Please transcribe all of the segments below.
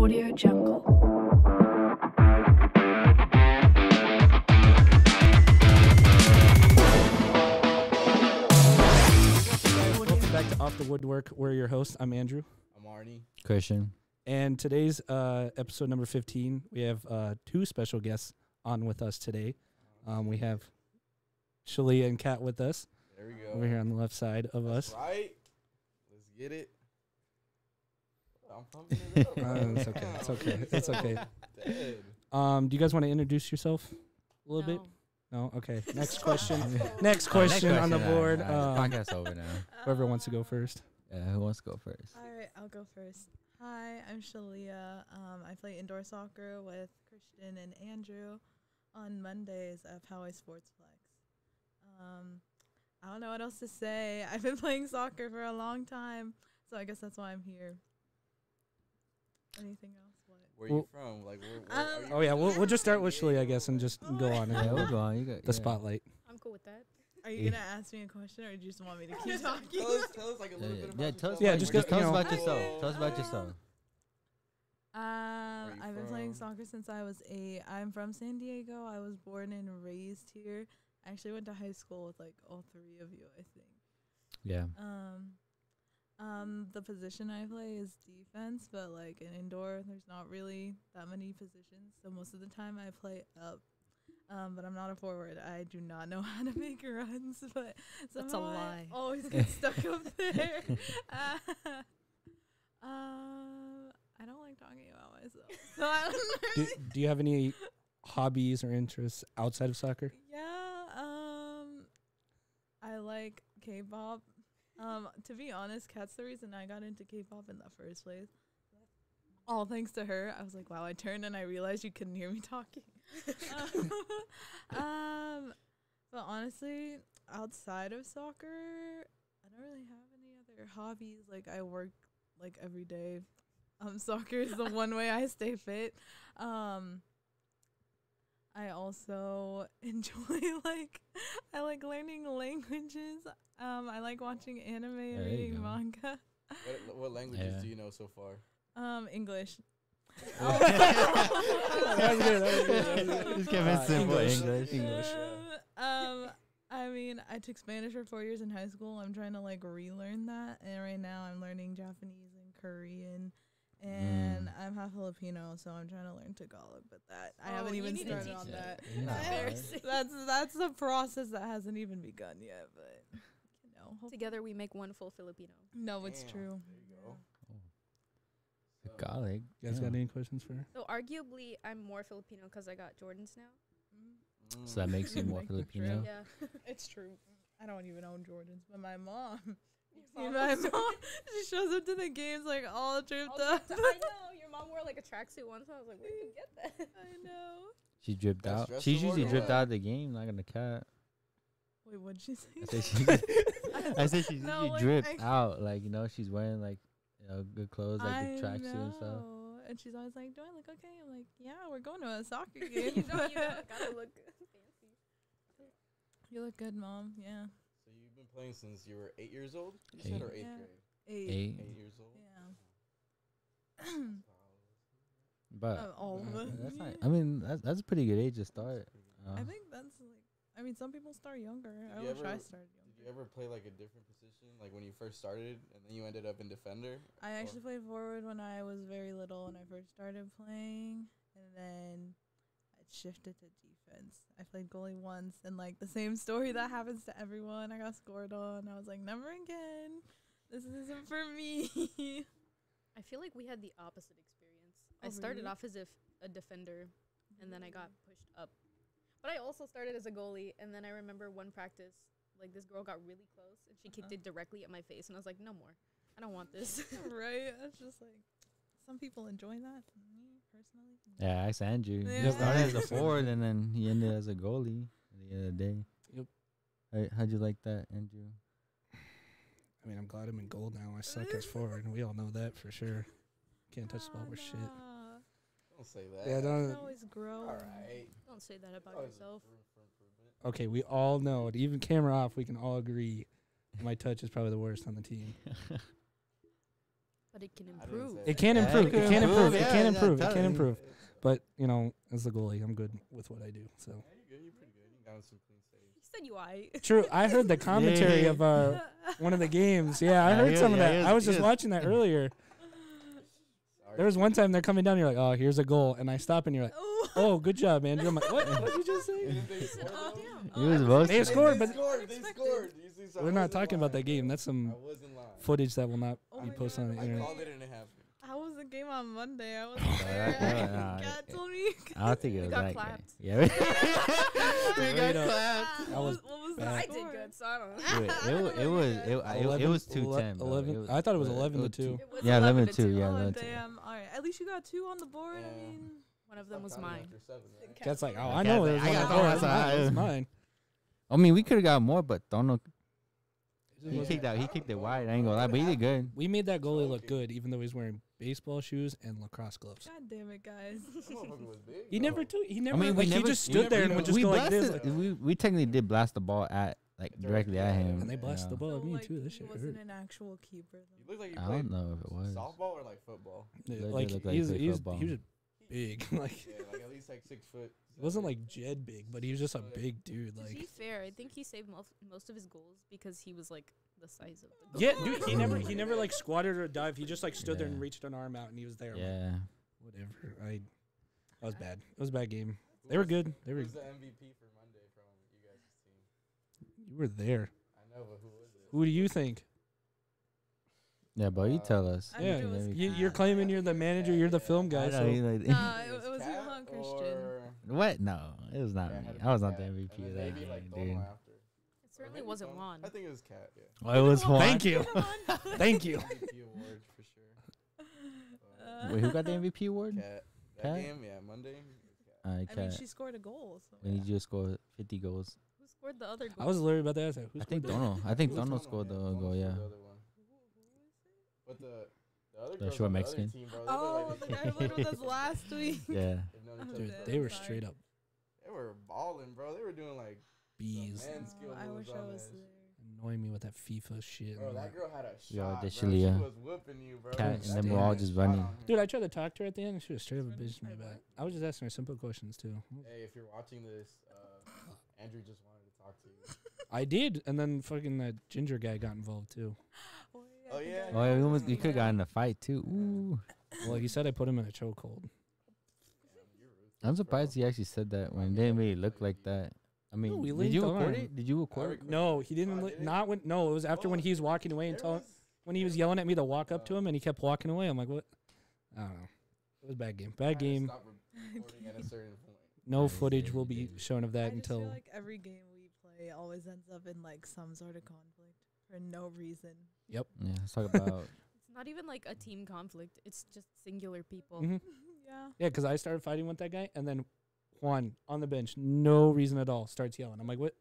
Audio Jungle. Welcome back to Off the Woodwork. We're your hosts. I'm Andrew. I'm Arnie. Christian. And today's episode number 15, we have two special guests on with us today. We have Shelea and Kat with us. There we go. Over here on the left side of That's us. right. Let's get it. I'm pumping it up. It's okay. It's okay. It's okay. Dead. Do you guys want to introduce yourself a little bit? No? Okay. Next question. Next question on the board. Podcast over now. Whoever wants to go first. Who wants to go first? All right, I'll go first. Hi, I'm Shelea. I play indoor soccer with Christian and Andrew on Mondays at Poway Sportsplex. I don't know what else to say. I've been playing soccer for a long time, so I guess that's why I'm here. Anything else? What? Where you from? Like, where are you Oh, yeah. We'll just start with Shelea, I guess, and just go on. Yeah, we'll go on. You got The spotlight. I'm cool with that. Are you gonna ask me a question, or do you just want me to keep talking? Tell us like a little bit about Yeah, tell us. yourself. Yeah, about- just just go- tell us you about know. yourself. Tell us about yourself. you I've been playing from? soccer since I was 8. I'm from San Diego. I was born and raised here. I actually went to high school with like all three of you, I think. Yeah. The position I play is defense, but like in indoor, there's not really that many positions. So most of the time I play up. But I'm not a forward. I do not know how to make runs, but That's a somehow I lie. always get stuck up there. I don't like talking about myself. So I don't Do you have any hobbies or interests outside of soccer? I like K-pop. To be honest, Kat's the reason I got into K-pop in the first place. All thanks to her. I was like, wow, I turned and I realized you couldn't hear me talking. But honestly, outside of soccer, I don't really have any other hobbies. Like, I work like every day. Soccer is the one way I stay fit. I also enjoy I like learning languages. I like watching anime and There you reading go. manga. What languages Yeah. do you know so far? English. That was good. Just give it simple English. I mean, I took Spanish for 4 years in high school. I'm trying to like relearn that, and right now I'm learning Japanese and Korean, and I'm half Filipino, so I'm trying to learn Tagalog. But that I haven't you even need to started teach on that. that. Yeah. Embarrassing. That's the process that hasn't even begun yet. But you know, Together we make one full Filipino. no, it's Damn, true. There you go. Garlic. You guys got any questions for her? So arguably, I'm more Filipino because I got Jordans now. So that makes you more Like the Filipino. true. Yeah. It's true. I don't even own Jordans, but my mom. Your My mom- mom, she shows up to the games like all tripped I up. know. Your mom wore like a tracksuit once. I was like, where did you get that? I know. She dripped That's out. dress She's to work usually or dripped what? out of the game, not gonna cat. Wait, what'd she say? I said she. I said she's No, usually like, dripped out. Like, you know, she's wearing like, you know, good clothes, like the tracksuit and stuff. know. And she's always like, "Do I look okay?" I'm like, "Yeah, we're going to a soccer game." you know, gotta look fancy. You look good, Mom. Yeah. So you've been playing since you were 8 years old? You said, 8. or 8th Yeah. grade? 8. 8 years old? Yeah. But All of us. that's not. I mean, that's a pretty good age to start. I think that's like. I mean, some people start younger. I you wish I ever- started younger. Did you ever play like a different position, like when you first started, and then you ended up in defender? I actually played forward when I was very little when I first started playing, and then I shifted to defense. I played goalie once, and like the same story that happens to everyone. I got scored on. I was like, never again. This isn't for me. I feel like we had the opposite experience. Oh, I started really? off as if a defender, and then I got pushed up. But I also started as a goalie, and then I remember one practice, like this girl got really close, and she kicked it directly at my face, and I was like, no more. I don't want this. Right? That's just like some people enjoy that. Me personally, Yeah, I asked Andrew. Yeah. He started as a forward and then he ended as a goalie at the end of the day. Yep. How'd you like that, Andrew? I mean, I'm glad I'm in gold now. I suck as forward, and we all know that for sure. Can't touch the ball with shit. nah. Don't say that. Yeah, You don't. can always grow. All right. Don't say that about Always yourself. room for improvement. Okay, we all know it. Even camera off, we can all agree my touch is probably the worst on the team. But it can I didn't improve. say It that. can Yeah, improve. it It can can improve. improve. It Yeah, can yeah, improve. It totally. can improve. But you know, as the goalie, I'm good with what I do. So Yeah, you're good. You're pretty good. You got some clean saves. You said you I. true. I heard the commentary Yeah. of one of the games. Yeah, I Yeah, heard he some was- of yeah, that. he I was- was he just was- watching that earlier. Sorry. There was one time they're coming down. You're like, oh, here's a goal, and I stop, and you're like, Oh. oh, good job, Andrew. I'm like, what? What did you just say? Didn't they He said, score, oh, though? damn. He was I both- They was- scored, They but scored. They Unexpected. scored. You see, so I we're not wasn't talking about that lying. game. That's some I wasn't lying. footage that will not Oh be my posted on God. the I internet. called it and it happened. How was the game on Monday? I was that- there. nah, Kat told me. I don't think it We was got like clapped. that. Yeah. we Straight got up. clapped. I was what was bad. the I score? did good, so I don't know. Wait, it was 2-10. bro. 11. It was- I thought it was it 11 to was 2. It was Yeah, 11 to 2. 2. Yeah, Oh 11 to 2. damn! All right, at least you got 2 on the board. Yeah. I mean, One of them was Stop counting mine. after 7, right? Cat's like, oh, Cat's I know like, there's I one got on the one board. on the That's side. mine. I mean, we could have got more, but Dono he Yeah. kicked out. He kicked it wide. I ain't gonna lie, but he did good. We made that goalie look good, even though he's wearing baseball shoes and lacrosse gloves. God damn it, guys. That motherfucker was big. He though. never took. He never. I mean, like, we he never, just stood there and would just we go like this. blasted- Like, we technically did blast the ball at directly at him. and they blasted the you know. ball at So, me like, too. This he shit wasn't hurt. an actual keeper. You look like you I played don't know if it was. softball or like football. Yeah, They like look like he's they he's football. he was big. Like Yeah, like at least like 6 foot. he wasn't like Jed big, but he was just a big dude. To be Like fair, I think he saved most of his goals because he was like the size of the goal. yeah, dude. He never like squatted or dived. He just like stood there and Yeah. reached an arm out and he was there. I'm like, Yeah. whatever. That was bad. It was a bad game. They were good. They were. Who's the MVP for Monday from you guys' team? You were there. I know, but who was it? Who do you think? Yeah, but you tell us. I Yeah, think it was You're Kat. claiming you're the manager. You're the film guy. I know, So he like- Nah, it was you, Kat huh, Christian? or- What? No, it was not Yeah, it me. had to I be was not Kat. the And MVP then of that maybe, game, like, dude. Domo after. It Or certainly maybe wasn't Domo. Juan. I think it was Cat, yeah. Oh, it was Juan. thank you. Thank you. MVP award for sure. Wait, who got the MVP award? Cat. That Kat? game, yeah, Monday. it was Kat. I I mean, can't. she scored a goal. So We need you to score 50 goals. Who scored the other goal? I was literally about to ask that. Who I think scored that? Dono. I think It was Dono scored the Dono goal. Yeah. scored the other one. But the other The girls short on the Mexican? other team, bro, they Oh, look the like guy who played with us last week. Yeah. they've known each Oh, other Dude, damn. forever. they were Sorry. straight up They were balling, bro. They were doing like bees. the man skill I moves wish I on was this. there. Annoying me with that FIFA shit. Bro, I'm that like, girl had a shot. Yo, the bro. She Shelea. was whooping you, bro. Cat, That and then damn we're all man just shot running. on her. Dude, I tried to talk to her at the end. And she was straight up Running? bitching me Wait, back. what? I was just asking her simple questions too. Hey, if you're watching this, Andrew just wanted to talk to you. I did, and then fucking that ginger guy got involved too. Oh, I think yeah? I Oh, yeah, remember we could have that. gotten in a fight too. Ooh. Well, he said I put him in a chokehold. Damn, you're ruthless, I'm surprised bro. he actually said that when it didn't really look like that. I mean, we did you linked record arm. it? Did you record it? recorded No, he Oh, didn't. did it? Not when. No, it was after when Oh, he was walking away and there telling. was- When he was yelling at me to walk up to him, and he kept walking away. I'm like, what? I don't know. It was a bad game. Bad I had to game. stop recording at a certain point. No Yeah, footage yeah, will he be did. shown of that I just until. feel like every game we play always ends up in like some sort of conflict for no reason. Yep. Yeah, let's talk about. It's not even like a team conflict. It's just singular people. Mhm. Yeah. Yeah, because I started fighting with that guy, and then Juan on the bench, no reason at all, starts yelling. I'm like, what?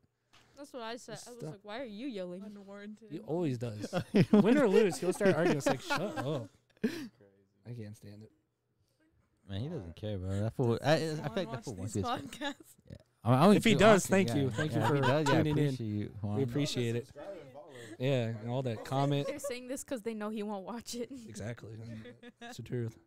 That's what I said. I was Stop. like, why are you yelling? Unwarranted. He always does. Win or lose, he'll start arguing. It's like, shut up. Crazy. I can't stand it. Man, he doesn't care, bro. That fool. I feel like that Watch fool wants these to. podcasts. I only If he feel does, awesome, thank yeah. you. Thank you Yeah, if for he does, yeah, I tuning in. appreciate you, Juan. We appreciate it. Subscribe and follow. Yeah, and all that comment. They're saying this because they know he won't watch it. Exactly. That's the truth.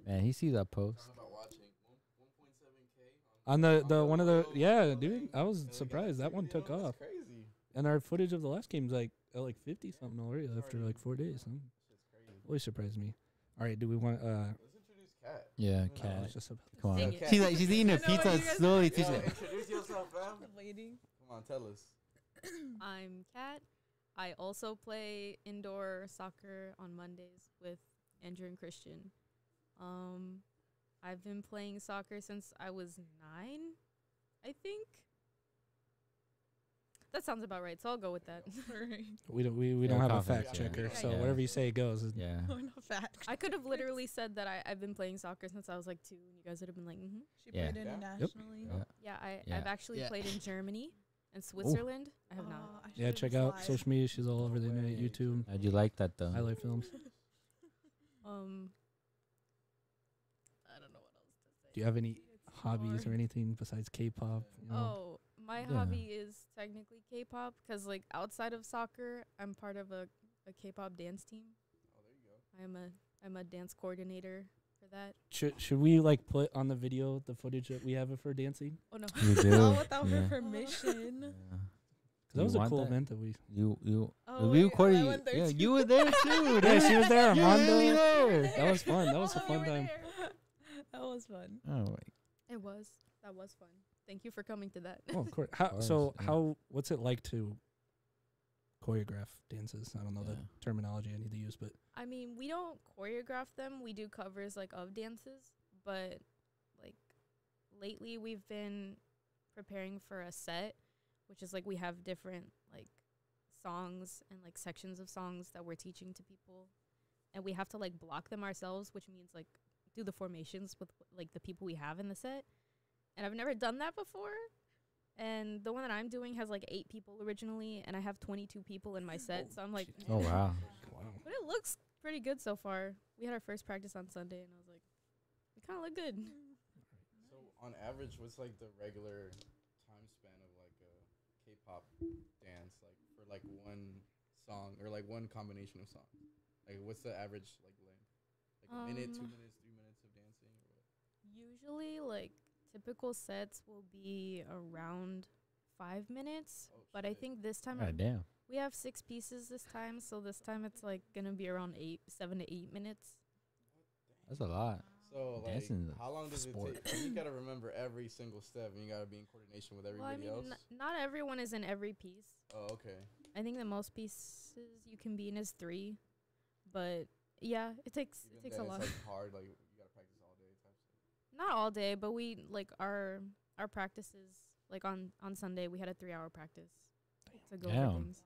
Man, he sees our post. Talking about watching 1.7K On the one of the dude, I was surprised that one took off. Crazy. And our footage of the last game's like at like 50 something already after like 4 days. Huh? Shit's crazy. Always surprised me. All right, do we want Let's introduce Kat. Yeah, Oh, cat. it's just a, Come on. Dang it. She's eating I a know, pizza you and guys- slowly Yo, teaching it. introduce yourself, fam. Lady. Come on, tell us. I'm Kat. I also play indoor soccer on Mondays with Andrew and Christian. I've been playing soccer since I was 9, I think. That sounds about right, so I'll go with that. we don't Yeah, don't have a confidence, fact yeah. checker, Yeah, so yeah. whatever you say goes. Yeah. Oh, no fact. I could have literally said that I've been playing soccer since I was like 2, and you guys would have been like, mm-hmm. She Yeah. played Yeah. internationally. Yeah. Yeah, Yeah. I've actually Yeah. played in Germany and Switzerland. I have not. I Yeah, should've check just out lied. social media. She's all over the internet, way. YouTube, How'd you like that though? highlight films. I don't know what else to say. Do you have any It's hobbies or hard. anything besides K-pop? You know? Oh, my Yeah. hobby is technically K-pop because, like, outside of soccer, I'm part of a K-pop dance team. Oh, there you go. I'm a dance coordinator for that. Should we like put on the video the footage that we have of her dancing? Oh no. You do. Not without yeah. her permission. Yeah. 'Cause that You was a want cool that? event that we. You Oh, we wait, recorded I you. went there Yeah, too. you were there too. Yeah, she was there. You were Armando. really there. That was fun. That was a Oh, fun you were time. there. That was fun. Oh wait. It was. That was fun. Thank you for coming to that. Oh, of course. How, course, so yeah. how? What's it like to choreograph dances? I don't know the Yeah. terminology I need to use, but I mean, we don't choreograph them. We do covers like of dances, but like lately we've been preparing for a set, which is like we have different like songs and like sections of songs that we're teaching to people, and we have to like block them ourselves, which means like do the formations with like the people we have in the set. And I've never done that before. And the one that I'm doing has like 8 people originally, and I have 22 people in my set. So I'm like, Oh wow. wow. but it looks pretty good so far. We had our first practice on Sunday, and I was like, we kind of look good. So on average, what's like the regular time span of like a K-pop dance, like for like one song or like one combination of songs? Like what's the average like length? Like a minute, 2 minutes, 3 minutes of dancing? Or what? Usually, like, typical sets will be around 5 minutes. Oh, But I shit. think this time God damn. we have 6 pieces this time. So this time it's like going to be around 7 to 8 minutes. That's a lot. So like, Dancing is a how long does sport. it take? You gotta remember every single step, and you gotta be in coordination with Well, I everybody mean, else. not everyone is in every piece. Oh, okay. I think the most pieces you can be in is 3. But yeah, it takes Even takes then a lot. It's like hard. Like you gotta practice all day. Type stuff. Not all day, but we like our practices. Like on Sunday, we had a 3-hour practice to go over Damn. things.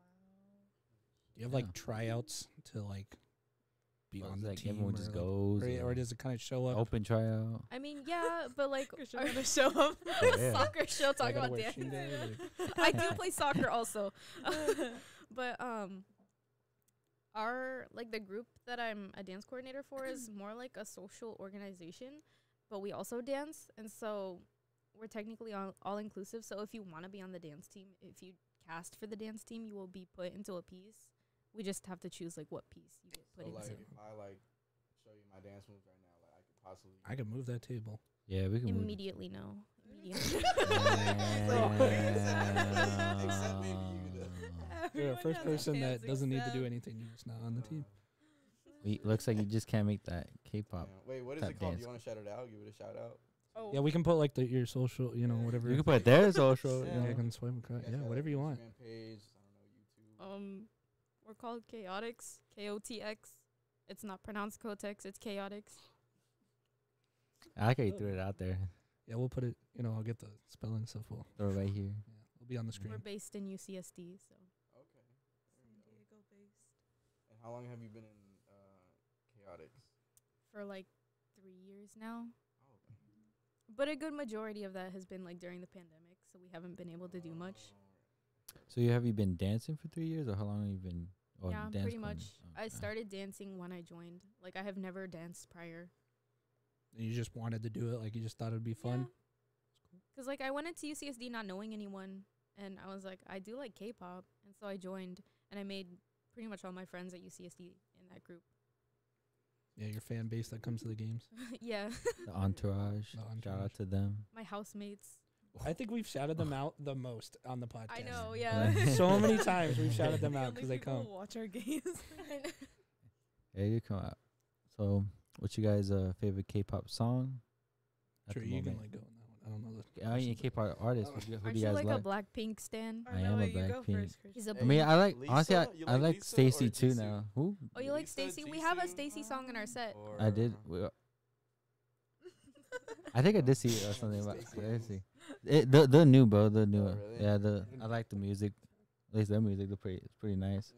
Do you have like Yeah. tryouts to like be Well, on it's the like team, everyone or, just like- goes. or does it kind of show up? open tryout. I mean, yeah, but like Christian our gonna show up. Yeah. soccer show I talking gotta about wear dance. shingo, like- I do play soccer also, but our like the group that I'm a dance coordinator for is more like a social organization, but we also dance, and so we're technically all inclusive. So if you want to be on the dance team, if you cast for the dance team, you will be put into a piece. We just have to choose like what piece you get put So into. like, if I like show you my dance moves right now, like I could possibly. I could move that table. Yeah, we can move. Immediately, no. Immediately. Except maybe you, though. You're the Everyone first has person a that chance doesn't need to do except- anything. You're just not on the team. Looks like you just can't make that K-pop. Yeah. Wait, what is type it called? dance. You want to shout it out? Give it a shout out. Oh. Yeah, we can put like your social, whatever. You can put their social. Yeah. You Yeah, I know. can swipe across. guys Yeah, got, whatever like, you want. Instagram page, I don't know, YouTube. We're called Chaotix, KOTX. It's not pronounced Kotex, it's Chaotix. I like how you threw it out there. Yeah, we'll put it. I'll get the spelling stuff. We'll Throw it right here. it'll be on the screen. We're based in UCSD, so Okay. San Diego based. And how long have you been in Chaotix? for like 3 years now. Oh, okay. But a good majority of that has been like during the pandemic, so we haven't been able to do much. So have you been dancing for 3 years, or how long have you been? Or Yeah, dance pretty club? much. I Okay. started dancing when I joined. Like I have never danced prior. And you just wanted to do it, like you just thought it'd be fun. Because like I went into UCSD not knowing anyone, and I was like, I do like K-pop, and so I joined, and I made pretty much all my friends at UCSD in that group. Yeah, your fan base that comes to the games. Yeah, The entourage. The Shout entourage. out to them. my housemates. I think we've shouted them out the most on the podcast. I know, yeah. So many times we've shouted them The out only because they people come. who watch our games. Yeah, you come out. So, what's you guys' favorite K-pop song? at Sure, the you can moment? like go on that one. I don't know the. I mean, K-pop artists. Who do Aren't you you guys like like? a Blackpink stan? I am a Blackpink. He's a I mean, I like Lisa? honestly. You I like like Lisa Stacy or too Jisoo? now. Who? Oh, you like Lisa, Stacy? We have a Jisoo, Stacy song in our set. I did. I think I did see it or something. But Stacy. I did see. The new bro. The new. really? Yeah. I like the music. At least their music. It's pretty nice.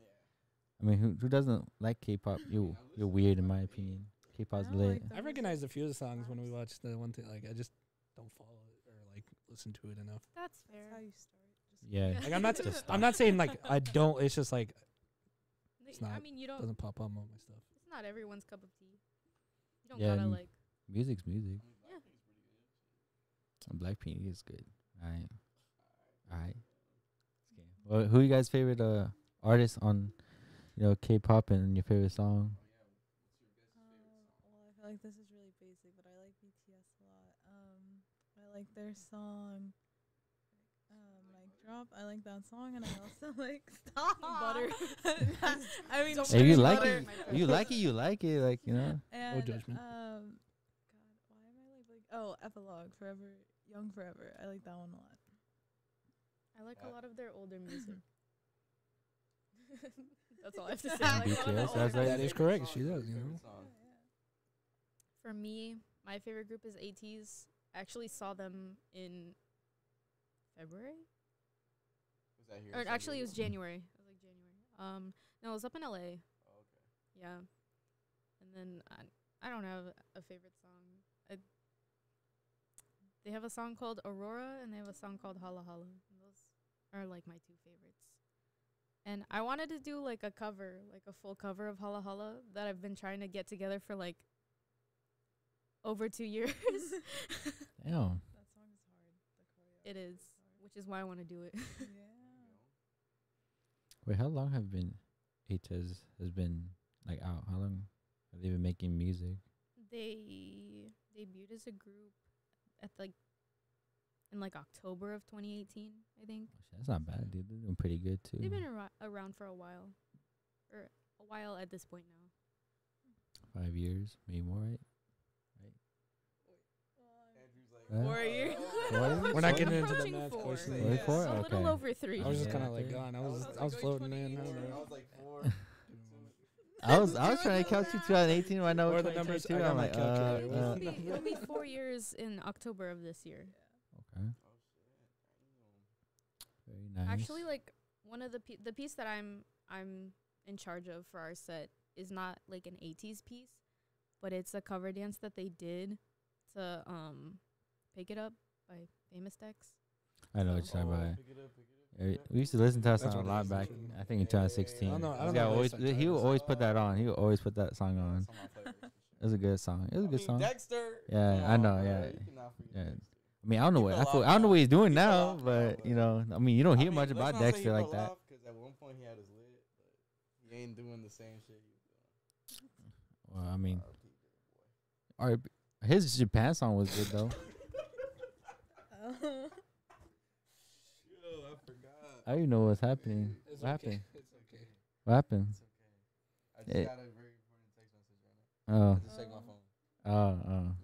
I mean, who doesn't like K-pop? You're weird in my opinion. K-pop's lit. I recognize a few of the songs when we watch the one thing. Like I just don't follow it or like listen to it enough. That's That's how fair. you start. Just Yeah. Like I'm not. Just I'm not saying like I don't. It's just like It's I not- mean, you don't. doesn't pop up on my stuff. It's not everyone's cup of tea. You don't Yeah, gotta and like. Music's music. Yeah. Blackpink is good. Alright. Well, who you guys' favorite artists on, K-pop and your favorite song? like this is really basic, but I like BTS a lot. I like their song, Mic Drop. I like that song, and I also like Stop Butter. I mean, Don't If you Sugar like butter. it, you like it. You like it. Like and, judgment. God, why am I like Epilogue, Forever Young Forever. I like that one a lot. I like Yeah. a lot of their older music. That's all I have to say. I like a lot of BTS, the that's older like- That music. is correct. She does, you know. For me, my favorite group is ATs. I actually saw them in February. Was that here? Or in San actually, it was Diego? January. It was like January. No, it was up in LA. Oh, okay. Yeah. And then I don't have a favorite song. They have a song called Aurora, and they have a song called Holla Holla. And those are like my two favorites. And I wanted to do like a cover, like a full cover of Holla Holla that I've been trying to get together for like over 2 years. damn. That song is hard. The choreo. It is, which is why I want to do it. Yeah. Wait, how long have been ATES has been like out? How long have they been making music? They debuted as a group at like in like October of 2018, I think. Oh, shit, that's not bad, dude. They're doing pretty good too. They've been around for a while, or a while at this point now. 5 years, maybe more, right? Andrew's like, Huh? 4 years. What? We're not getting into the Approaching math 4. question. Really? Yeah. 4? A Okay. little over 3. I was just Yeah, kind of like okay. gone. I was going floating in. I 24. don't I know. was like 4. I was trying to count you 2018 when I know Or the numbers, 2022. I got I'm my like, calculator. It'll be 4 years in October of this year. okay. Very nice. Actually, like one of the piece that I'm in charge of for our set is not like an 80s piece, but it's a cover dance that they did to Pick It Up by Famous Dex. I know what you're talking about. Pick it up. We used to listen to that That's song a what lot it back. is. I think in 2016. I don't know- I This don't guy know always, based on he would times. always put that on. He would always put that song on. It was a good song. It was a good song. Dexter. Yeah, Come I on, know, bro. yeah. You cannot forget Yeah. Dexter. I mean, I don't know He what fell off I don't know what he's doing He fell now, off now, but you but- know, I mean, you don't hear much let's about not say Dexter he like fell that. off, 'cause at one point he had his lit, but he ain't doing the same shit he was doing. Well, I mean, RIP, boy. all right, his Japan song was good though. Yo, I forgot. I don't even know what's happening. It's What okay. happened? It's okay. What happened? It's okay. I just It- got a very important text message right now. Oh, I just checked my phone. oh. Nah, I'm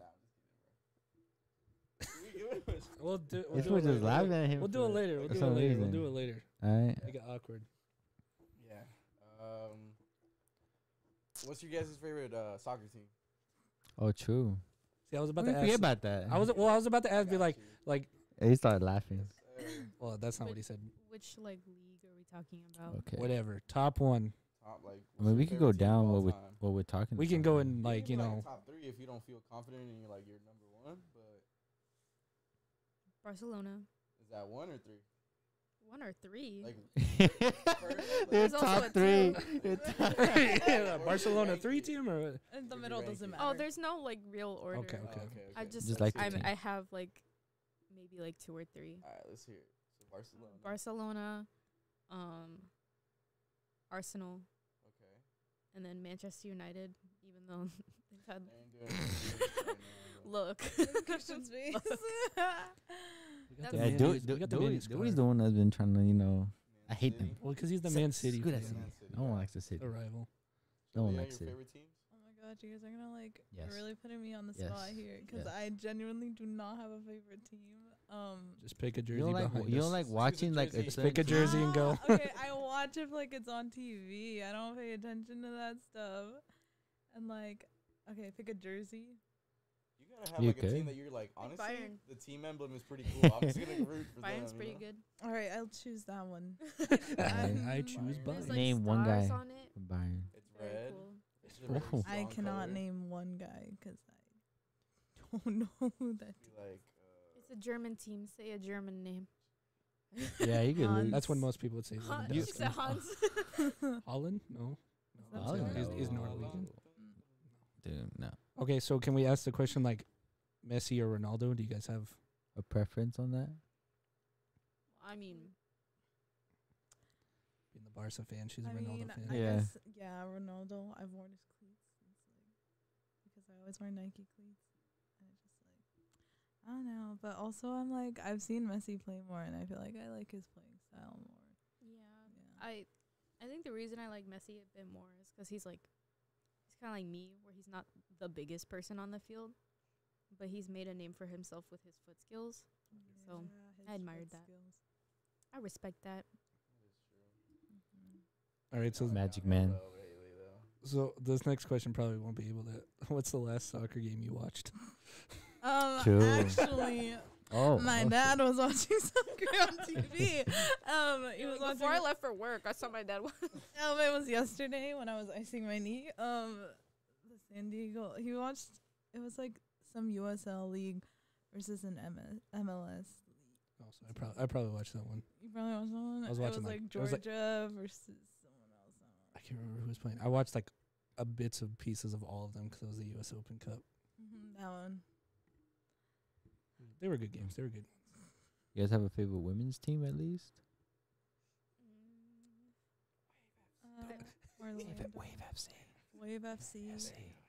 just kidding, bro. We'll do. This We'll do was it just later. laughing at him. We'll do it for- later. We'll for do it some later. We'll reason. do it later. All right. Make it awkward. Yeah. What's your guys' favorite soccer team? Oh, true. See, I was about We to forget ask. about that. I was about to ask. Be like, He started laughing. well, that's not what he said. Which like league are we talking about? Okay. Whatever. Top one. top, like, I mean, we could go down what we we're talking. We can about. go in like you know. top 3 if you don't feel confident and you're like you're number 1. But Barcelona. is that 1 or 3? 1 or 3? Like They're There's also top a 3. Yeah, Barcelona 3 team or what? In the Would middle you rank doesn't it? matter. Oh, there's no like real order. Okay. I just Just like your team. I have like maybe like 2 or 3. All right, let's hear it. So Barcelona. Barcelona, Arsenal, Okay. and then Manchester United. Even though they've had They ain't doing it right now, bro. look. Christian space. We got That's- the Yeah, Man do U's- it. we got the Man U's Dewey's card. the one that's been trying to, Man I hate City. them. Well, because he's the It's Man it's City good at fan. City. Man City, No one yeah. likes the City. A rival. No one Shelea, likes your it. favorite teams? Oh my god, you guys are gonna like Yes. really putting me on the Yes. spot here because Yes. I genuinely do not have a favorite team. Just pick a jersey You don't like behind you us. don't like Choose a watching like jersey. a Just pick a jersey and go. Okay, I watch if like it's on TV. I don't pay attention to that stuff. And like, okay, pick a jersey. You gotta have You like a team could. that you're like, honestly, Bayern. the team emblem is pretty cool. I'm just gonna root for Bayern's them. pretty you know? good. All right, I'll choose that one. I choose Bayern. There's Bayern. like Name one stars guy. on it. from Bayern. It's Very red. cool. It's a very Oh. I strong cannot color. name one guy because I don't know who that. Be like, It's a German team. Say a German name. Yeah, you could. Hans. lose. That's when most people would say Hans. Lewandowski. She said Hans. Holland? No. that No, Holland? he's Norwegian. Dude, no. Okay, so can we ask the question like Messi or Ronaldo? Do you guys have A preference on that? I mean, being the Barca fan? She's a I Ronaldo mean, fan. I Yeah. guess Ronaldo. I've worn his cleats since like because I always wear Nike cleats. And it's just like, I don't know. But also, I'm like, I've seen Messi play more, and I feel like I like his playing style more. Yeah. I think the reason I like Messi a bit more is because he's kind of like me, where he's not the biggest person on the field, but he's made a name for himself with his foot skills. So I admired that. I respect that. All right, so Magic Man. so this next question probably won't be able to. What's the last soccer game you watched? True. Actually, Oh, my dad was watching soccer on TV. He was watching. Before I left for work, I saw my dad. It was yesterday when I was icing my knee. The San Diego. He watched. It was like some USL league versus an MLS. Oh, so I probably watched that one. You probably watched that one. I was watching, it was like- like it was, like- Georgia versus someone else. I can't remember who was playing. I watched like a bits of pieces of all of them because it was the U.S. Open Cup. That one. They were good games. They were good. you guys have a favorite women's team at least? Orlando. FC. Wave FC.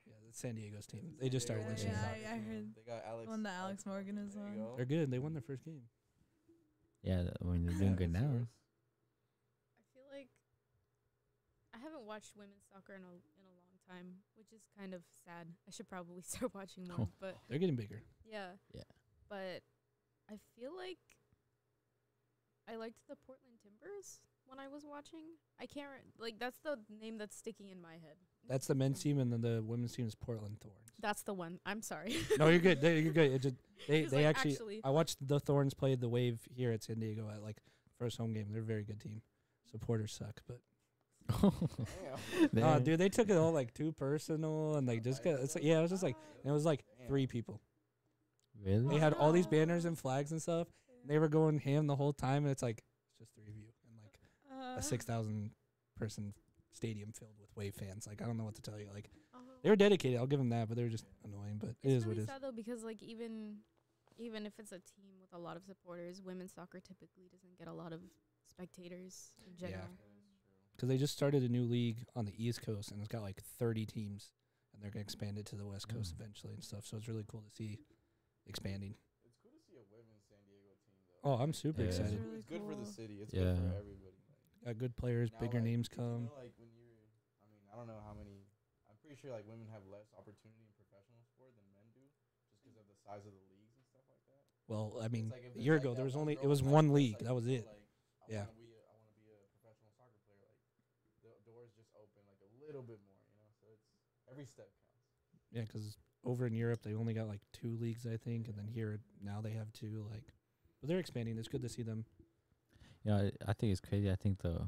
Yeah, that's San Diego's team. They just started this year. Yeah, I heard They got Alex. one that Alex Morgan is there you on. go. They're good. They won their first game. Yeah, I mean they're doing good That's now. yours. I feel like I haven't watched women's soccer in a long time, which is kind of sad. I should probably start watching more, but They're getting bigger. yeah. Yeah. But I feel like I liked the Portland Timbers when I was watching. I can't that's the name that's sticking in my head. That's the men's team, and then the women's team is Portland Thorns. That's the one. I'm sorry. No, you're good. You're good. It just, He's they like, actually. I watched the Thorns play the Wave here at San Diego at like first home game. They're a very good team. Supporters suck, but Damn. dude, they took it all like too personal and like just got. It's like, yeah, it was just like and it was like Damn. 3 people. Really? They had all these banners and flags and stuff. And they were going ham the whole time, and it's like it's just 3 of you and like a 6,000 person stadium filled with Wave fans. Like I don't know what to tell you. Like they were dedicated. I'll give them that, but they were just annoying. But it is It's what really it is. sad though, because like even if it's a team with a lot of supporters, women's soccer typically doesn't get a lot of spectators in Yeah. general. Because they just started a new league on the East Coast, and it's got like 30 teams, and they're gonna expand it to the West Coast eventually and stuff. So it's really cool to see expanding. It's cool to see a women's San Diego team, though. Oh, I'm super Yeah. excited. Really It's good for the cool. city. It's Yeah. good for everybody. Like, Got good players, now, bigger like, names you come. know, like when you're, I mean, I don't know how many. I'm pretty sure like women have less opportunity in professional sport than men do, just because of the size of the leagues and stuff like that. Well, I mean, It's like if a there's, year like, ago that there was one only girl it was in high one school league. that's That was like, it. I Yeah. wanna be a professional soccer player. Like the doors just open like a little bit more, you know. So it's every step counts. Yeah, because over in Europe they only got like 2 leagues, I think, and then here now they have 2. Like, but they're expanding. It's good to see them. Yeah, I think it's crazy. I think the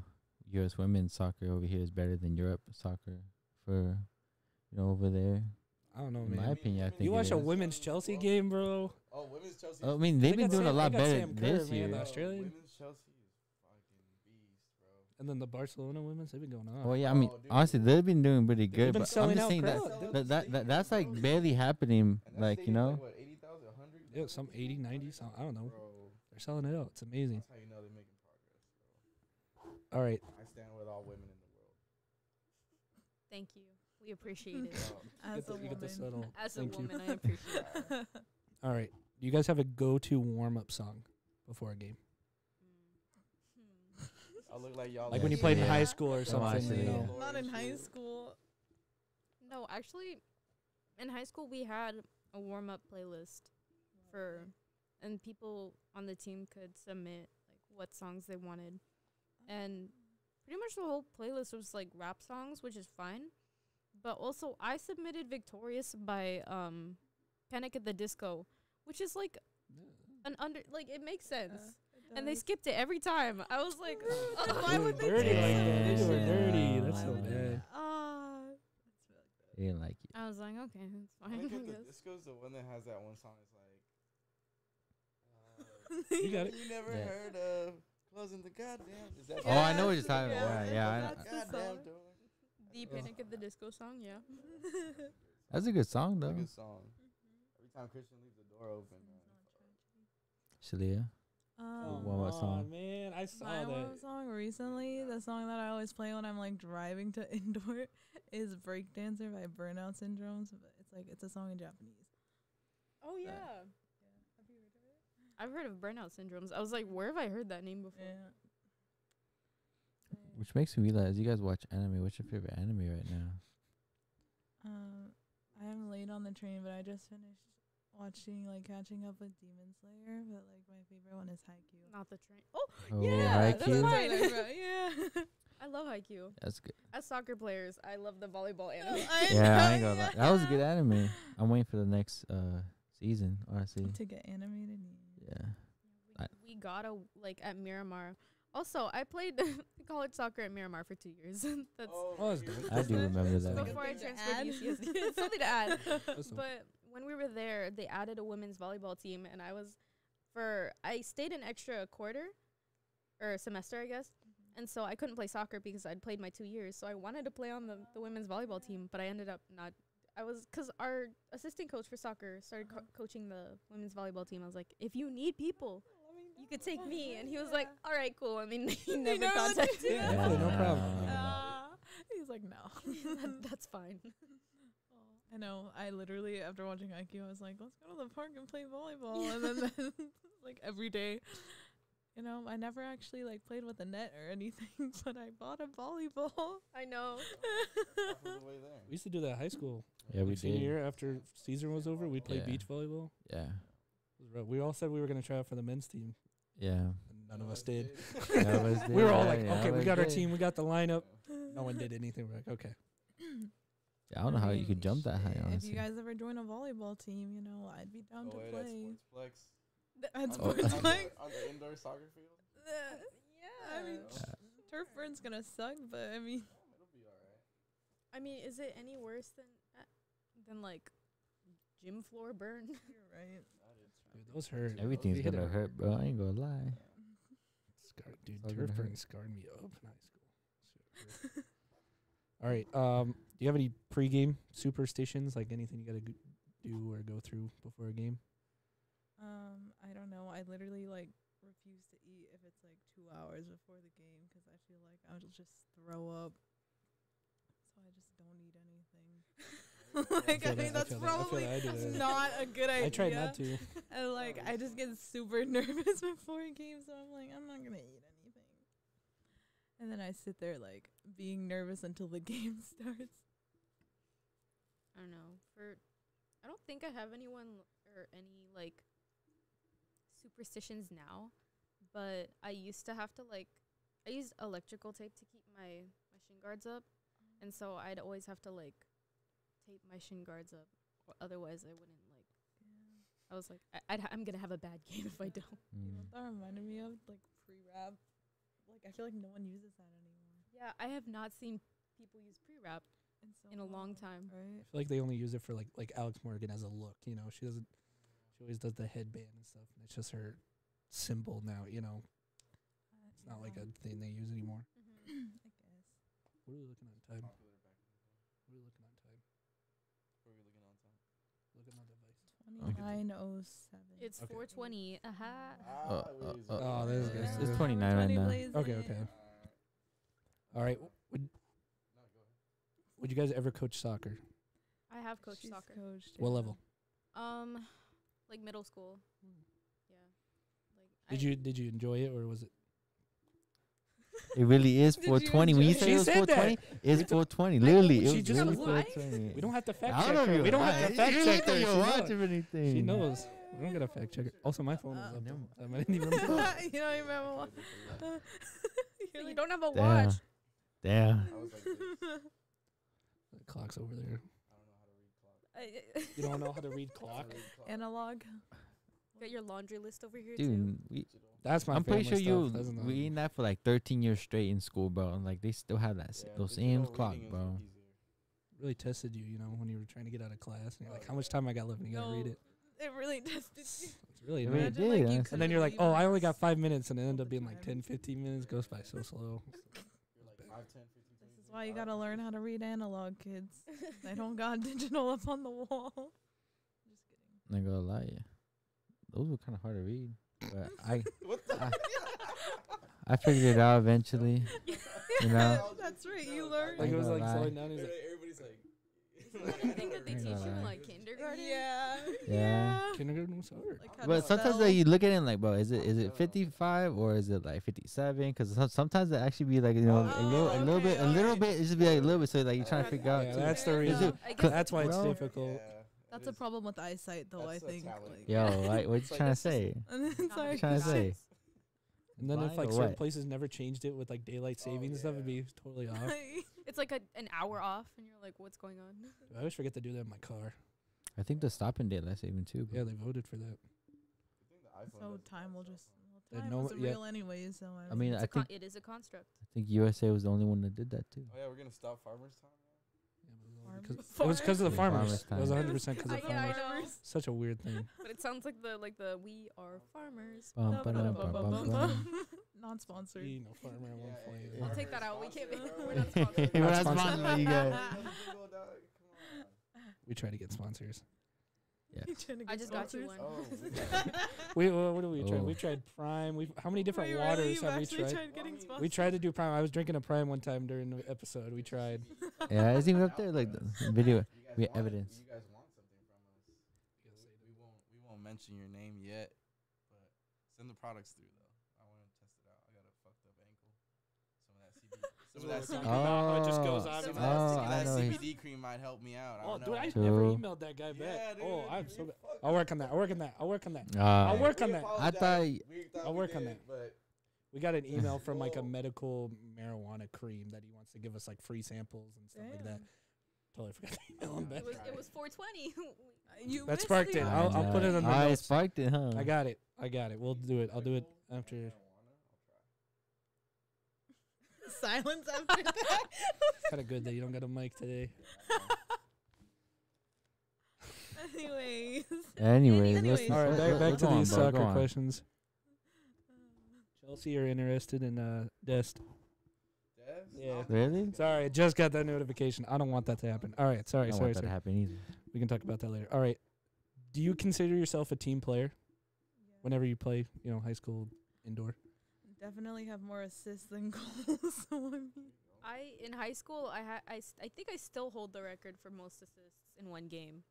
U.S. women's soccer over here is better than Europe soccer for, over there. I don't know, In my man. opinion, I think You it watch a is. women's Chelsea game, bro? Oh, women's Chelsea. I mean, they've They been got doing a Sam- lot they got better Sam Kerr, this man, year. the Australian. Women's Chelsea is fucking beast, bro. And then the Barcelona women's, they've been going on. Oh yeah, I mean, Oh, dude. honestly, they've been doing pretty They've good. been But I'm selling just out saying crowds. that's like barely happening. And that Like, stadium, what, 80,000, 100? Yeah, some 80, 90, some, I don't know. Bro, They're selling it out. It's amazing. that's how you know they're making progress, All right. bro. I stand with all women in the world. Thank you. We appreciate it. Bro, As a You get the woman. subtle. As a Thank you. woman, I appreciate it. All right. Do you guys have a go-to warm-up song before a game? I look like y'all. Like when you Yes, played in yeah. high school or Oh, something, actually, you yeah. know? Not in high school. No, actually, in high school we had a warm up playlist and people on the team could submit like what songs they wanted, and pretty much the whole playlist was like rap songs, which is fine. But also, I submitted "Victorious" by Panic at the Disco, which is like it makes sense. And they skipped it every time. I was like, why would they dirty do like that? that? They do it Yeah. dirty. That's Why so would they- bad. They didn't like it. I was like, okay, that's I fine. think I the guess. Disco's the one that has that one song. It's like. You got it. You never Yeah. heard of closing the goddamn. Is that? Oh, I know what you're talking about. Yeah, Yeah, that's the Goddamn song. door. The Panic at the Disco song, yeah. that's a good song It's a though. good song. Every time Christian leaves the door open, man. Shelea. Warm-up song. Oh, man. I saw My that. warm-up song recently, the song that I always play when I'm like driving to indoor is Breakdancer by Burnout Syndromes. But it's It's a song in Japanese. Oh yeah. Have you heard of it? I've heard of burnout syndromes. I was like, where have I heard that name before? Yeah. Which makes me realize you guys watch anime. What's your favorite anime right now? I am late on the train, but I just finished watching, catching up with Demon Slayer. But my favorite one is Haikyuu. Not the train. Oh, Oh, yeah, that's Haikyuu? mine. Yeah. I love Haikyuu. That's good. As soccer players, I love the volleyball anime. Yeah, I ain't gonna lie. That was a good anime. I'm waiting for the next season, honestly. To get animated. Yeah. We gotta at Miramar. Also, I played college soccer at Miramar for 2 years. That's that's dope. I do remember that. before I Something to transferred add. to UCSD. It's something to add. That's dope. But when we were there, they added a women's volleyball team, and I stayed an extra quarter or semester, I guess. And so I couldn't play soccer because I'd played my 2 years. So I wanted to play on the women's volleyball team, but I ended up not. Because our assistant coach for soccer started coaching the women's volleyball team. I was like, if you need people, you could take me. And he was like, all right, cool. And then he never contacted me. Yeah, definitely, no problem. He's like, no. That's fine. I know. I literally, after watching Haikyuu, I was like, let's go to the park and play volleyball. And then every day. I never actually played with a net or anything, but I bought a volleyball. I know. Half of the way there. We used to do that in high school. Yeah, we Senior did. year after season was over, we'd play Yeah. beach volleyball. Yeah. It was rough. We all said we were going to try out for the men's team, Yeah. and none of us did. None of us We were all did, like, yeah, okay, none we of got us our did. team, we got the lineup. No one did anything. We're like, okay. Yeah, I don't know how you could jump that high, If honestly. you guys ever join a volleyball team, I'd be down to Go ahead play. at Sportsplex. At On Sportsplex. on the indoor soccer field. I mean, turf burn's gonna suck, but I mean, It'll be alright. I mean, is it any worse than gym floor burn? you're right. Dude, those hurt. Everything's We hit gonna it hurt, bro. I ain't gonna lie. Dude, It's all turf gonna burn hurt. scarred me up in high school. Shit hurt. All right. Do you have any pregame superstitions, like anything you gotta do or go through before a game? I don't know. I literally refuse to eat if it's 2 hours before the game because I feel like I'll just throw up. So I just don't eat anything. I mean, that's probably I do that. not a good idea. I tried not to. And I just get super nervous before a game, so I'm like, I'm not gonna eat anything. And then I sit there being nervous until the game starts. I don't know. I don't think I have anyone or any superstitions now, but I used to have to I used electrical tape to keep my shin guards up, and so I'd always have to tape my shin guards up, or otherwise I wouldn't I was like, I'm gonna have a bad game if I don't. You know what that reminded me of? Pre-wrap. I feel like no one uses that anymore. Yeah, I have not seen people use pre-wrap in a long time. Right? I feel like they only use it for like Alex Morgan as a look. She always does the headband and stuff, and it's just her symbol now. It's not like a thing they use anymore. I guess. What are we looking at time? Popular back in the day. What are we looking at time? What are we looking on time? Look at my device. 29:07. It's Okay. 4:20. Aha. Oh, this is good. It's Yeah. 29 right now. Okay, okay. All right. Would you guys ever coach soccer? I have coached She's soccer. coached, What yeah. level? Middle school. Did you enjoy it, or was it? It really is Did you 420. When you enjoy say it? it was She said that. 420, it's 420. Literally, She it was just really was lying? 420. We don't have to fact I check don't know her. if We don't you're have to lying. fact You check think her. you're She watching knows. anything. She knows. We don't gotta fact check her. Also, my phone was up. never the whole time. I didn't even remember. You don't remember what? So you don't have a Damn. watch. Damn. I was like this. The clock's over there. I don't know how to read clock. You don't know how to read clock? Analog. Got your laundry list over here too. Dude, That's my. I'm pretty sure family stuff. That's not- we eating that for 13 years straight in school, bro. And they still have that those same clock, bro. really tested you. When you were trying to get out of class, and you're like, "How much time I got left?" And you gotta read it. It really tested you. It's really It really annoying. did, Imagine, honestly. you And then couldn't you're like, leave "Oh, I only us got 5 minutes," and it ended all up the being like time. 10, 15 minutes. Goes by so slow. You're like 5, 10, 15, 20. This is why you gotta learn how to read analog, kids. They don't got digital up on the wall. Just kidding. I'm not gonna lie, yeah. Those were kind of hard to read, but I figured it out eventually. You know? That's right. You learned. Like it was like Lie. slowing down. He's like, Everybody's like, I think that they Ain't teach gonna you in lie. like kindergarten. Yeah. Kindergarten was hard. Like how to But sometimes spell. you look at it and like, bro, is it 55 or is it like 57? Because sometimes it actually be like, you know, a little bit, it just be like a little bit. So like you're trying to figure out. Yeah, too. that's the Fair reason. enough. I guess That's why it's Bro. difficult. Yeah, That's it a is. problem with eyesight, though. That's I a think. talent. Like, Yo, like, what you Like, trying to it's just- say? Sorry. Trying to say? And then if Blind like or certain what? places never changed it with like daylight savings and stuff, it'd be totally off. It's like an hour off, and you're like, what's going on? I always forget to do that in my car. I think the stopping daylight saving too. Yeah, they voted for that. I think the iPhone So does time will that just. stuff, That Time no- wasn't yeah. real anyway, so I mean, It's I a con- think it is a construct. USA was the only one that did that too. Oh yeah, we're gonna stop farmers' time. It was because of the farmers. Farmers' It was time. 100% because of Yeah, I farmers. know. Such a weird thing. But it sounds like the we are farmers. Bum, ba-dum, bum, bum, bum. Not sponsored. Be no farmer in one flavor. We'll take that out. We can't be- Sponsor, we're bro. not sponsored. We're Not not sponsored. sponsored by you guys. We try to get sponsors. Yeah. I just got you one. Oh, What do we try? Oh. We tried Prime. How many different Wait, waters really? You've have we actually tried? getting We sponsored? tried to do Prime. I was drinking a Prime one time during the episode. We tried. Yeah, it's even up there, like the video. You guys We have want- evidence. You guys want something from us? We won't mention your name yet, but send the products through though. I want to test it out. I got a fucked up ankle. Some of that CBD. Oh, it just goes on Some and of on. that, I know he's- CBD cream might help me out. Oh, I don't dude, know. I never True. emailed that guy back. Yeah, dude, Oh, I'm so you bad. fucked I'll work on that. I'll work on that. I'll work on that. Uh, I'll work on We that. I apologize. thought- We I'll we work on did, that. But We got an email from like a medical marijuana cream that he wants to give us like free samples and stuff like that. Totally forgot to email him back. It was 420. You That missed sparked the it. I I'll put it know. on the I notes. sparked it, huh? I got it. We'll do it. I'll do it after. silence after that. Kind of good that you don't got a mic today. Anyways. Anyways, Anyways. listen. All right, go back to on, these bro, go soccer on. questions. Chelsea are interested in Dest. Yeah. Really? Sorry, I just got that notification. I don't want that to happen. All right, I sorry. don't want that to happen either. We can talk about that later. All right. Do you consider yourself a team player whenever you play, high school indoor? Definitely have more assists than goals. So I mean, In high school, I think I still hold the record for most assists in one game.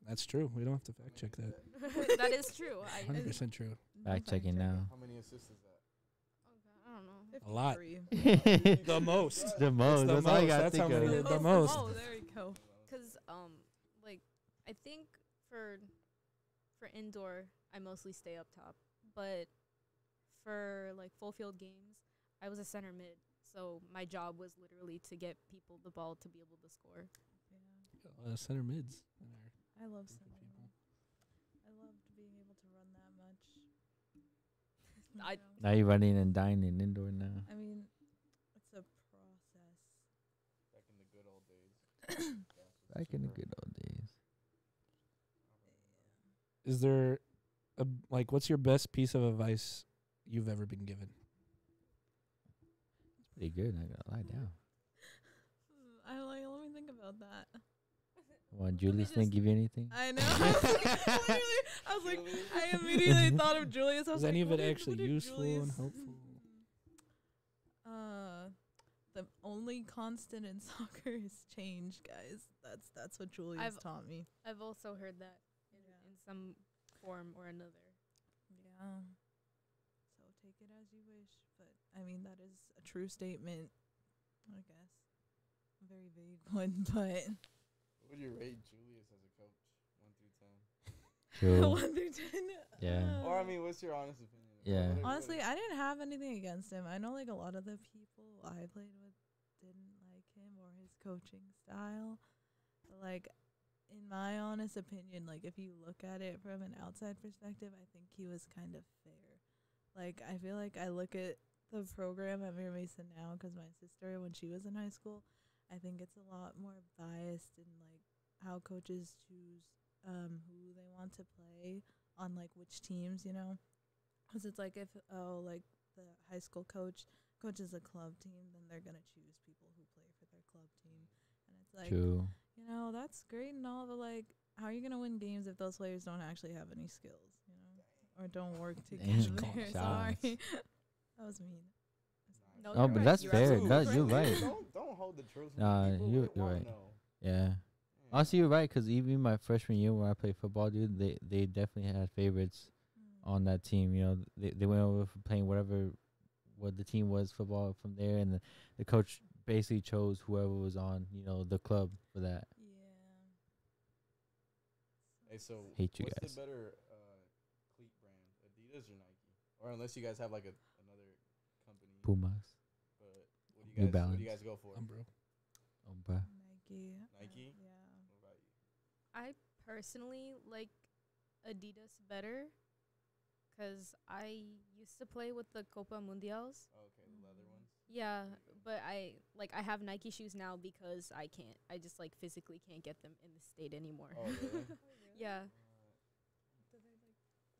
That's true. We don't have to fact check that. That is true. 100% true. Back checking now. How many assists is that? I don't know. A lot. 53. The most. The most. the That's all you most. gotta That's how think many of. the most. Oh, there you go. Cause I think for indoor, I mostly stay up top, but for like full field games, I was a center mid, so my job was literally to get people the ball to be able to score. Yeah. Center mids. I love Good center. people. I loved being able to run that much. I- You know? Now you're running and dining indoor now. I mean, it's a process. Back in the good old days. Back in the good old days. Is there what's your best piece of advice you've ever been given? Pretty good. I gotta lie down. Let me think about that. Well, Julius didn't give you anything? I know. I was like, I immediately thought of Julius. I was Is any like, of it what actually did useful and Julius- helpful? The only constant in soccer is change, guys. That's what Julius taught me. I've also heard that in some form or another. Yeah. So take it as you wish, but I mean that is a true statement, I guess. A very vague one, but What would you rate Julius as a coach? 1 through 10. True. 1 through 10. Yeah. Or I mean, what's your honest opinion? Yeah. Honestly, I didn't have anything against him. I know like a lot of the people I played with didn't like him or his coaching style. But like in my honest opinion, like if you look at it from an outside perspective, I think he was kind of fair. Like I feel like I look at the program at Mira Mason now because my sister, when she was in high school, I think it's a lot more biased in like how coaches choose who they want to play on like which teams, you know. Because it's like if like the high school coach coaches a club team, then they're gonna choose people who play for their club team, and it's like True. you know that's great and all, but like how are you gonna win games if those players don't actually have any skills, you know, or don't work Damn, together? shots. Sorry, that was mean. No, Oh, you're but right. that's You're fair. absolutely That- you're right. right. Don't hold the truth. Nah, People you're would wanna right. know. Yeah. Honestly, you're right. Cause even my freshman year when I played football, dude, they definitely had favorites on that team. You know, they went over for playing what the team was football from there, and the coach basically chose whoever was on, you know, the club for that. Hey, so Hate you what's guys. the better cleat brand, Adidas or Nike? Or unless you guys have like another company. Pumas. But New what do you Balance. guys go for? Umbro. Nike. Nike? Yeah. What about you? I personally like Adidas better because I used to play with the Copa Mundials. Oh, okay, the leather ones. Yeah, but I have Nike shoes now because I just like physically can't get them in the state anymore. Oh, really? Yeah, Do they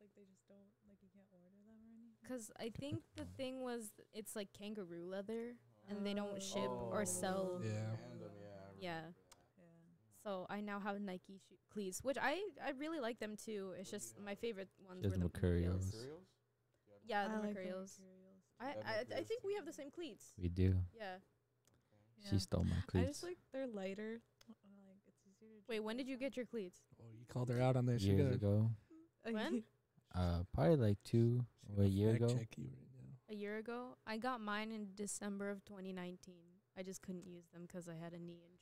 like they just don't like you can't order them or anything? because I think the thing was it's like kangaroo leather and they don't ship or sell. Yeah. Random, yeah. I Yeah. remember that. Yeah. So I now have Nike cleats, which I really like them too. It's just my favorite ones She were has the Mercurials. Mercurials. Cereals? Yeah, the I like Mercurials. Mercurials. I, Yeah, I Mercurials think we too. have the same cleats. We do. Yeah. She stole my I cleats. just like they're lighter. Like it's easier to. Wait, when juggle did you get your cleats? Oh, you called her out on this. She Years gotta ago. When? Probably like two she or a gotta year fact ago. check you right now. A year ago? I got mine in December of 2019. I just couldn't use them because I had a knee injury.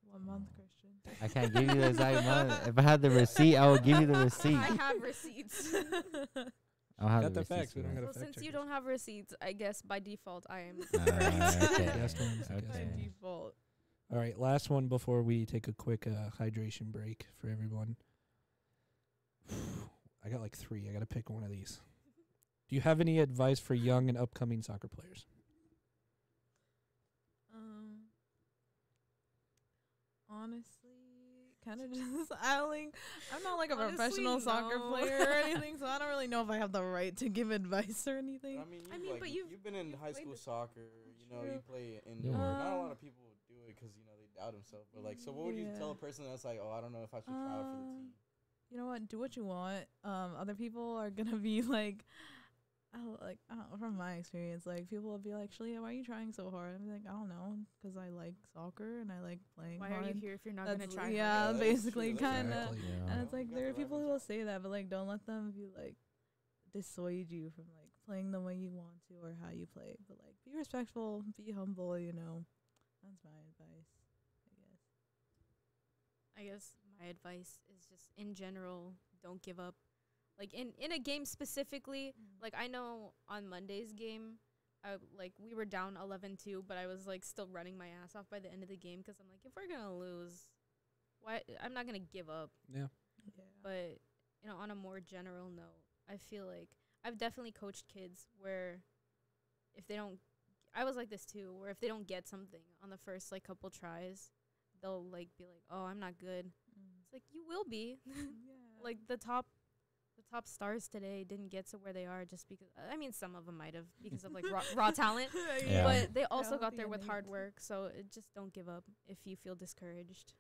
1 month, Christian. I can't give you the exact month. If I had the receipt, I would give you the receipt. I have receipts. I don't have Got the receipts facts. We for don't that. gotta Well, fact since check you us. don't have receipts, I guess by default I am. Okay. Guest ones, I guess. By Okay. default. All right, last one before we take a quick hydration break for everyone. I got like 3. I got to pick one of these. Do you have any advice for young and upcoming soccer players? Honestly, kind of just I'm not like a Honestly, professional soccer no. player or anything, so I don't really know if I have the right to give advice or anything. But I mean, I mean, but you've been in you've high played school the- soccer. You know, True. you play indoor. Yeah. Not a lot of people do it because you know they doubt themselves. But like, so what would you tell a Yeah. person that's like, oh, I don't know if I should try out for the team? You know what? Do what you want. Other people are gonna be like, I don't know, from my experience, like people will be like, Shelea, why are you trying so hard? I'm like, I don't know, 'cause I like soccer and I like playing Why hard. are you here if you're not That's gonna try? yeah, hard? that is basically, true. That's kind of. Exactly. Yeah. And it's like You got there the are right people who will mentality. say that, but like don't let them be like dissuade you from like playing the way you want to or how you play. But like be respectful, be humble. You know, that's my advice, I guess. I guess my advice is just in general, don't give up. Like in a game specifically, like I know on Monday's game, we were down 11-2, but I was like still running my ass off by the end of the game because I'm like, if we're gonna lose, why I'm not gonna give up. Yeah. Yeah. But you know, on a more general note, I feel like I've definitely coached kids where if they don't, I was like this too, where if they don't get something on the first like couple tries, they'll like be like, oh, I'm not good. It's like you will be. Yeah. Like the top stars today didn't get to where they are just because I mean some of them might have because of like raw talent, Yeah. but they also Healthy got there and with hard innate. work. So just don't give up if you feel discouraged.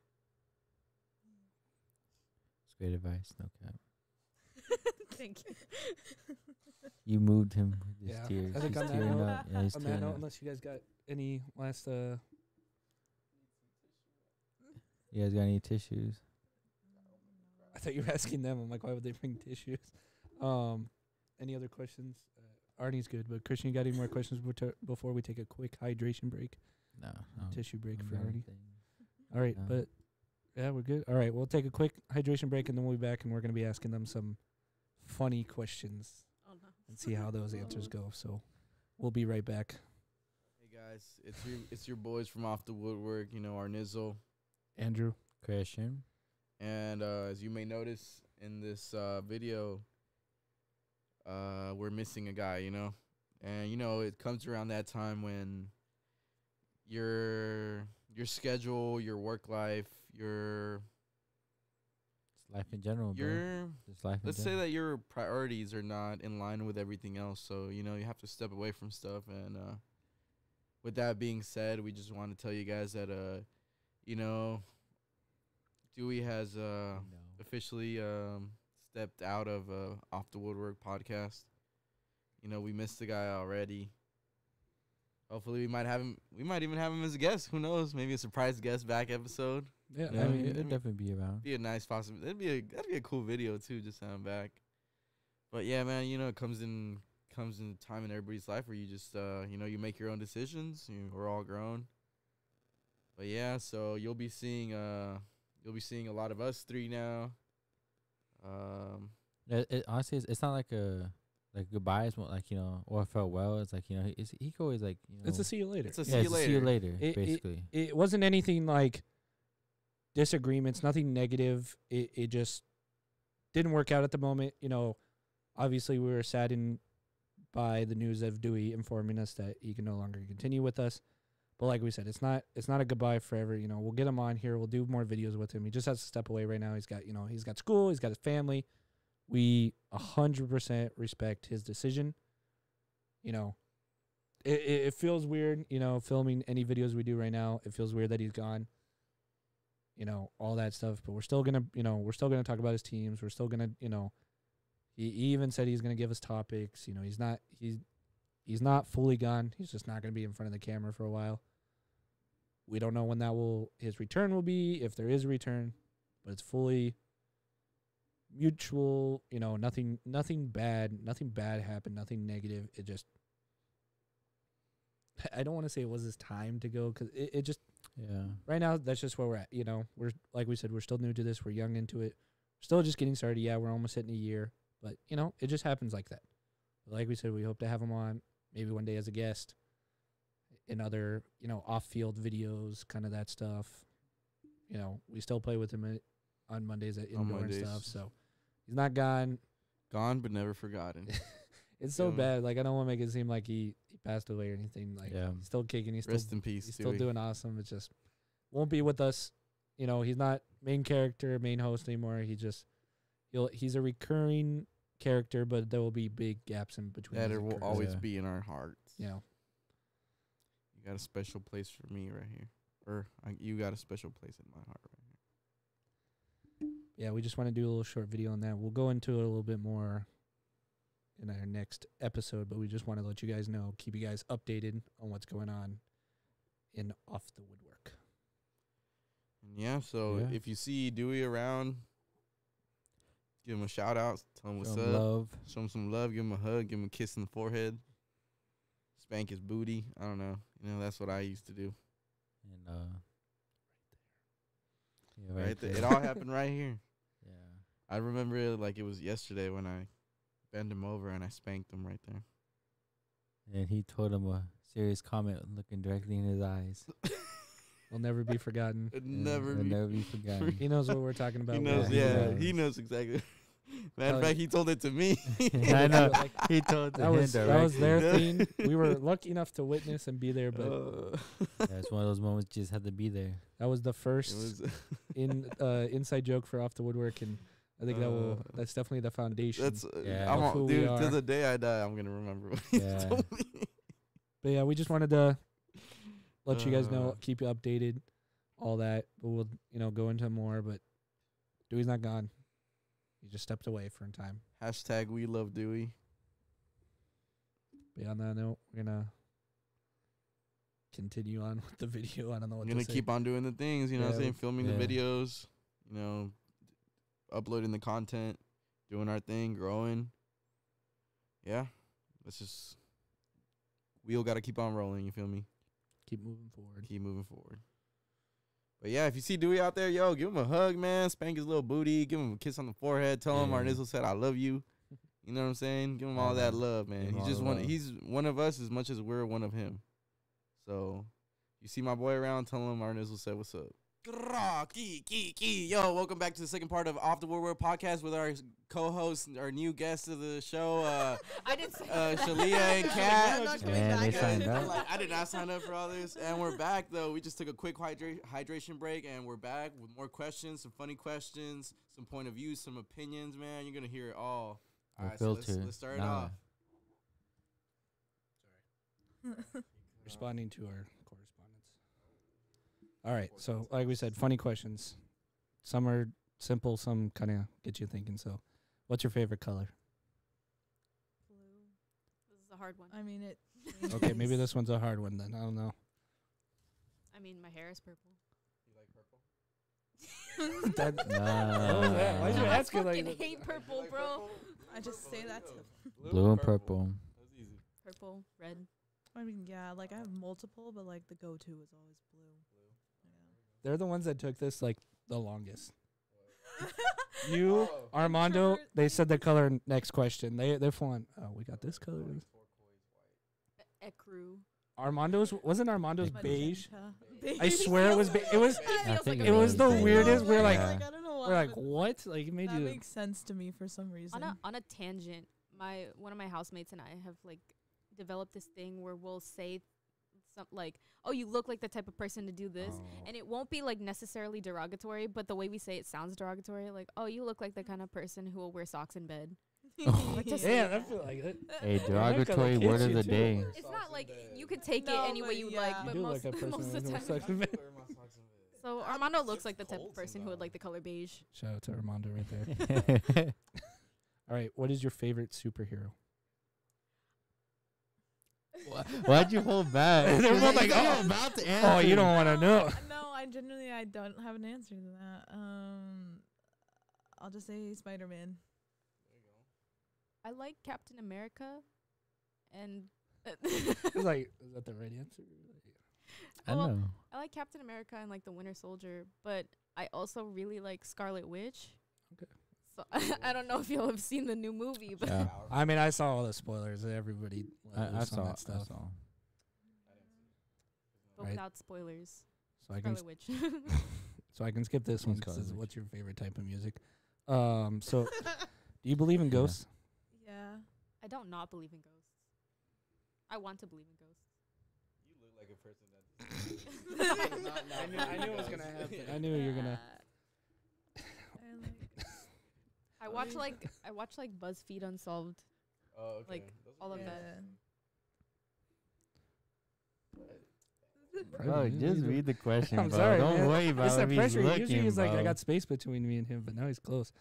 It's great advice. No cap. Thank you. You moved him with his Yeah. tears. I think He's on that tearing note- up. Yeah, he's On that tearing note, up. unless you guys got any last You guys got any tissues? I thought you were asking them. I'm like, why would they bring tissues? Any other questions? Arnie's good, but Christian, you got any more questions before we take a quick hydration break, No. tissue break I'm for done Arnie? with things. All right, No. but yeah, we're good. All right, we'll take a quick hydration break, and then we'll be back, and we're gonna be asking them some funny questions Oh no. and see how those answers go. So we'll be right back. Hey guys, it's your boys from Off the Woodwork. You know, Arnizzle. Andrew, Christian. And as you may notice in this video, we're missing a guy, you know. And, you know, it comes around that time when your schedule, your work life, It's life in general, bro. your Just life in let's say general. that your priorities are not in line with everything else. So, you know, you have to step away from stuff. And with that being said, we just want to tell you guys that, you know, Dewey has No. officially stepped out of Off the Woodwork podcast. You know, we missed the guy already. Hopefully we might even have him as a guest. Who knows? Maybe a surprise guest back episode. Yeah, Yeah, I mean, it'd definitely be around. Be a nice possibility. That'd be a cool video too. Just sound back. But yeah, man, it comes in time in everybody's life where you just you make your own decisions. We're all grown. But yeah, so you'll be seeing a lot of us three now. Honestly, it's not like a goodbye. It's more like or farewell. It's like he could always like it's a see you later. It's a yeah, it's a see you later. Basically, It wasn't anything like disagreements, nothing negative. It just didn't work out at the moment. Obviously we were saddened by the news of Dewey informing us that he can no longer continue with us. But like we said, it's not a goodbye forever. We'll get him on here. We'll do more videos with him. He just has to step away right now. He's got school. He's got his family. We 100% respect his decision. It feels weird, filming any videos we do right now. It feels weird that he's gone. All that stuff. But we're still gonna talk about his teams. We're still gonna, he even said he's gonna give us topics. He's not fully gone. He's just not gonna be in front of the camera for a while. We don't know when his return will be, if there is a return, but it's fully mutual. Nothing bad happened. Nothing negative. It just, I don't want to say it was his time to go because it just, yeah. Right now, that's just where we're at. We're, like we said, we're still new to this. We're young into it. We're still just getting started. Yeah, we're almost hitting a year, but it just happens like that. But like we said, we hope to have him on maybe one day as a guest in other, off-field videos, kind of that stuff. We still play with him on Mondays at indoor and stuff. So he's not gone. Gone but never forgotten. It's so bad. Like, I don't want to make it seem like he passed away or anything. Like, he's still kicking. He's Rest in peace. He's still doing awesome. It just won't be with us. He's not main character, main host anymore. He's a recurring character, but there will be big gaps in between. That will always be in our hearts. Yeah. You got a special place for me right here. Or you got a special place in my heart right here. Yeah, we just want to do a little short video on that. We'll go into it a little bit more in our next episode, but we just want to let you guys know, keep you guys updated on what's going on in Off the Woodwork. Yeah, so if you see Dewey around, give him a shout out, tell him what's up. Show him some love, give him a hug, give him a kiss in the forehead, spank his booty. I don't know. That's what I used to do. And right there. It all happened right here. Yeah. I remember it like it was yesterday when I bent him over and I spanked him right there. And he told him a serious comment looking directly in his eyes. Will never be forgotten. It'll never be forgotten. He knows what we're talking about. He knows, he knows exactly. Matter of fact, he told it to me. I know. He told that was their thing. We were lucky enough to witness and be there, but it's one of those moments you just had to be there. That was the first inside joke for Off the Woodwork, and I think that's definitely the foundation. That's dude. To the day I die, I'm gonna remember what he told me. But yeah, we just wanted to let you guys know, keep you updated, all that. But we'll go into more. But Dewey's not gone. He just stepped away for a time. # we love Dewey. But on that note, we're gonna continue on with the video. I don't know what we're gonna keep on doing the things, what I'm saying? Filming the videos, uploading the content, doing our thing, growing. Yeah. Let's just wheel gotta keep on rolling, you feel me? Keep moving forward. But yeah, if you see Dewey out there, give him a hug, man. Spank his little booty. Give him a kiss on the forehead. Tell him Arnizzle said, I love you. You know what I'm saying? Give him all that love, man. He's one of us as much as we're one of him. So, you see my boy around, tell him Arnizzle said, what's up? Yo, welcome back to the second part of Off the Woodwork Podcast with our co-host, our new guest of the show, I didn't say Shelea and Kat. I did not sign up for all this. And we're back, though. We just took a quick hydration break, and we're back with more questions, some funny questions, some point of view, some opinions, man. You're going to hear it all. All right, so let's start it off. Responding to our correspondence. All right, so like we said, funny questions. Some are simple, some kind of get you thinking. So, what's your favorite color? Blue. This is a hard one. I mean, it. Okay, maybe this one's a hard one then. I don't know. I mean, my hair is purple. You like purple? That, Nah. what was that? Why'd you No, I ask it like fucking that? hate purple, bro. I just say that to. Blue and purple. That was easy. Purple, red. I mean, yeah, like I have multiple, but like the go-to is always blue. They're the ones that took this like the longest. Yeah. You, Oh. Armando, Introvert. they said the color next question. They're flying. Oh, we got this color. Ecru. Armando's wasn't Armando's beige. Magenta. I swear it was. It was. I think It was the I know, weirdest. We're right? like, Yeah. I don't know why. we're like, but what? Like it made that you. makes sense to me for some reason. On a tangent, one of my housemates and I have like developed this thing where we'll say some like, "Oh, you look like the type of person to do this," Oh. and it won't be like necessarily derogatory, but the way we say it sounds derogatory. Like, "Oh, you look like the kind of person who will wear socks in bed." Like, just say Damn, I that. feel like it. Hey, that derogatory kinda word hits of you the too. day. It's not like you could take No, it any way but you yeah. like, You but do most, like a person most of who the wears time. socks in bed. So Armando looks like the type of person who would like the color beige. Shout out to Armando right there. All right, what is your favorite superhero? Why'd you hold back? They're both like, "Oh, oh, I'm about to answer." Oh, you don't want to know. No, I genuinely I don't have an answer to that. I'll just say Spider-Man. I like Captain America, and It's like, is that the right answer? I well, know. I like Captain America and like the Winter Soldier, but I also really like Scarlet Witch. Okay. So I don't know if y'all have seen the new movie, but Yeah. I mean, I saw all the spoilers. Everybody let I loose on saw. that I stuff. saw. but Right. without spoilers. So I can Scarlet Witch. so I can skip this one. Scarlet 'Cause this is Witch. what's your favorite type of music? So do you believe in Yeah. ghosts? Yeah. I don't not believe in ghosts. I want to believe in ghosts. You look like a person that. I knew it was gonna happen. I knew you were gonna. I watch like BuzzFeed Unsolved. Oh, okay. Like, Those are all of good. that. Bro, just read the question, I'm bro. sorry, Don't man. worry about It's the if he's pressure. looking, Usually he's like, I bro. got space between me and him, but now he's close.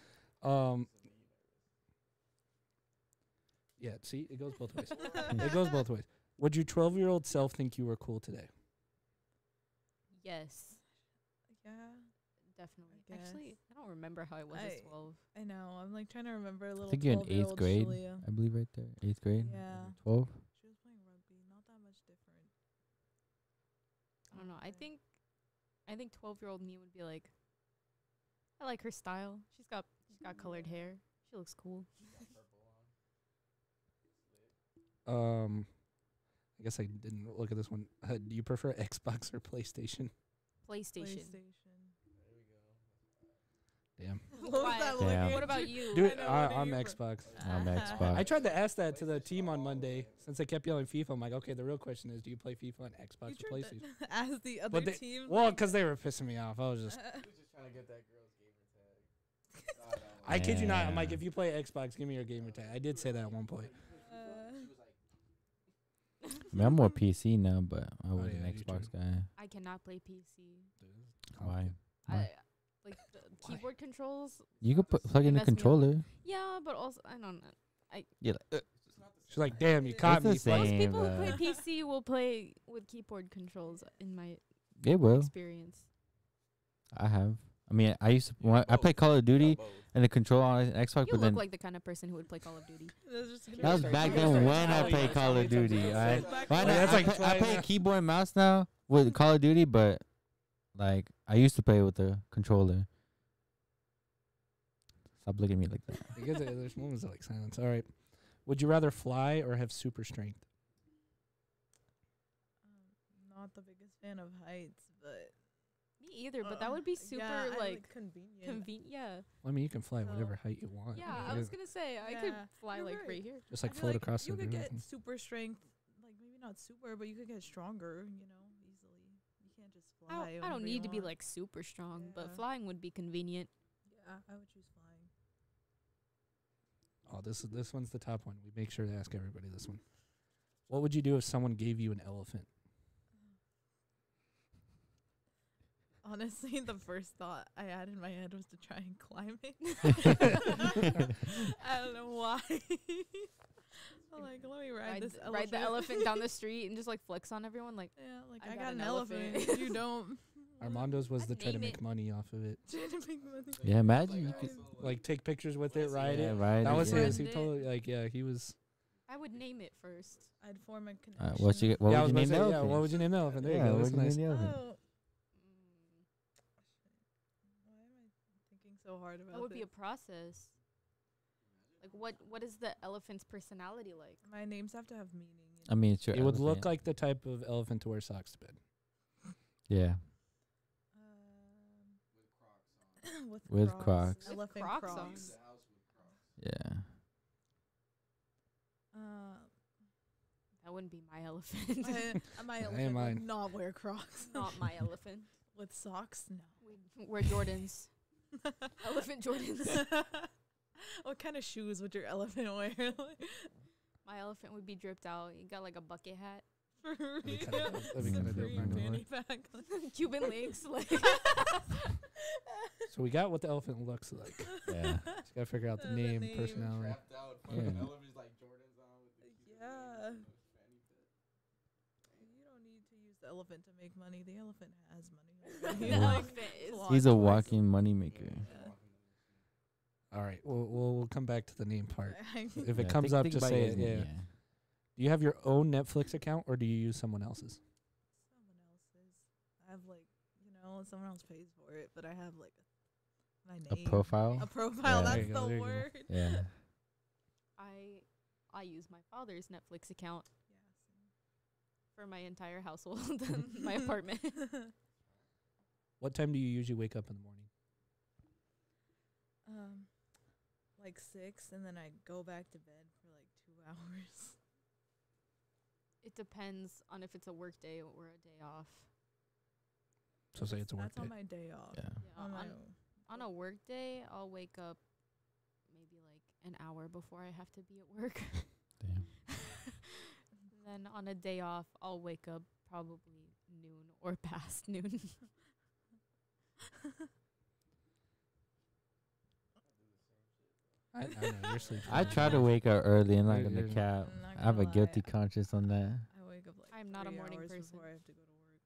Yeah, see, it goes both ways. It goes both ways. Would your 12-year-old self think you were cool today? Yes, Yeah. definitely. I guess. Actually, I don't remember how I was at 12. I know. I'm like trying to remember a little. I think you're in 8th 12-year-old grade. Shelea. I believe right there. 8th grade. Yeah. 12. She was playing rugby. Not that much different. I don't know. I think 12-year-old me would be like, I like her style. She's got colored hair. She looks cool. I guess I didn't look at this one. Do you prefer Xbox or PlayStation? PlayStation. Damn. What was that Damn. look at What about you? you? Dude, I know, what are I'm you for- Xbox. I'm Xbox. I tried to ask that to the team on Monday since they kept yelling FIFA. I'm like, okay, the real question is, do you play FIFA on Xbox You or tried PlayStation? to ask the other But they- team. Well, like, because they were pissing me off. I was just, He was just trying to get that girl's gamer tag. I kid you not. I'm like, Yeah. if you play Xbox, give me your gamer tag. I did say that at one point. I mean, I'm more PC now, but I was yeah, an you Xbox too. guy. I cannot play PC. Why? I Why? like the keyboard controls. You could plug in They the mess me up. controller. Yeah, but also I don't know. Yeah. She's like, damn, you caught me. It's the fuck." Most same, people who bro. play PC will play with keyboard controls in my It will. experience. I have. I mean, I used to. When I played Call of Duty and the controller on Xbox, You but look then like the kind of person who would play Call of Duty. that was back then when I played Call of Duty. Alright. Right now, That's I, like play, I trying play to- keyboard and mouse now with Call of Duty, but like I used to play with the controller. Stop looking at me like that. I guess there's moments of like silence. All right. Would you rather fly or have super strength? Not the biggest fan of heights, but Me either, but that would be super yeah, I like convenient. convenient. Yeah, Well, I mean, you can fly So- whatever height you want. yeah. I I mean, was gonna say I could Yeah, fly you're like right. right here. just I like feel float across you the could room. get super strength, like maybe not super, but you could get stronger. You know, easily. You can't just fly. I don't whenever you need to be want. like super strong, but Yeah. flying would be convenient. Yeah, I would choose flying. Oh, this one's the top one. We make sure to ask everybody this one. What would you do if someone gave you an elephant? Honestly, the first thought I had in my head was to try and climb it. I don't know why. I'm like, let me ride this elephant. Ride the elephant down the street and just like flex on everyone. Like Yeah, like I I got got an an elephant. elephant. You don't. Armando's was I'd to try to name make it. money off of it. Trying to make money. Yeah, imagine you could. Like take pictures with it, ride Yeah, it. ride That it, was yeah. his. He Ride it. totally like he was. I would name it first. I'd form a connection. What I would was you about name to the say, elephant? what would you name the elephant? There Yeah, you go. what That's would you nice. name the elephant? Oh. Why am I thinking so hard about That would this? be a process. Like, what is the elephant's personality like? My names have to have meaning. I mean, it's your It would look elephant. like the type of elephant to wear socks to bed. Yeah. With Crocs. With Elephant Crocs Crocs. on. Yeah. That wouldn't be my elephant. My Hey, elephant mine. would not wear Crocs. Not my elephant. With socks? No. We'd wear Jordans. Elephant Jordans. What kind of shoes would your elephant wear? My elephant would be dripped out. He got like a bucket hat. For That'd be real? kinda dope. That'd be kinda dope, Free not gonna fanny pack. Cuban links. Like So we got what the elephant looks like. Yeah. Just gotta figure out the The name, name. personality. Trapped out. Yeah. Fucking elephants like Jordans on with the cute Yeah. fanny pack. You don't need to use the elephant to make money. The elephant has money. the Yeah. elephant is. Plot He's a twist. walking moneymaker. Yeah. All right, we'll come back to the name part. If it Yeah, comes think- up, think just about say your it. name, Yeah. Do you have your own Netflix account or do you use someone else's? Someone else's. I have someone else pays for it, but I have like my A name. profile. A profile. Yeah. There That's you go, the there you go. word. Yeah. I use my father's Netflix account Yeah. for my entire household and my apartment. What time do you usually wake up in the morning? Like 6, and then I go back to bed for like 2 hours. It depends on if it's a work day or a day off. So say it's a work That's day. on my day off. Yeah. Yeah, On my on, own. on a work day, I'll wake up maybe like an hour before I have to be at work. Damn. Then on a day off, I'll wake up probably noon or past noon. I know you're sleeping. I try to wake up early and not You're- gonna you're- cap. I'm not I have a gonna guilty lie. conscience on that. I wake up like I'm not a 3 morning hours person. before I have to go to work.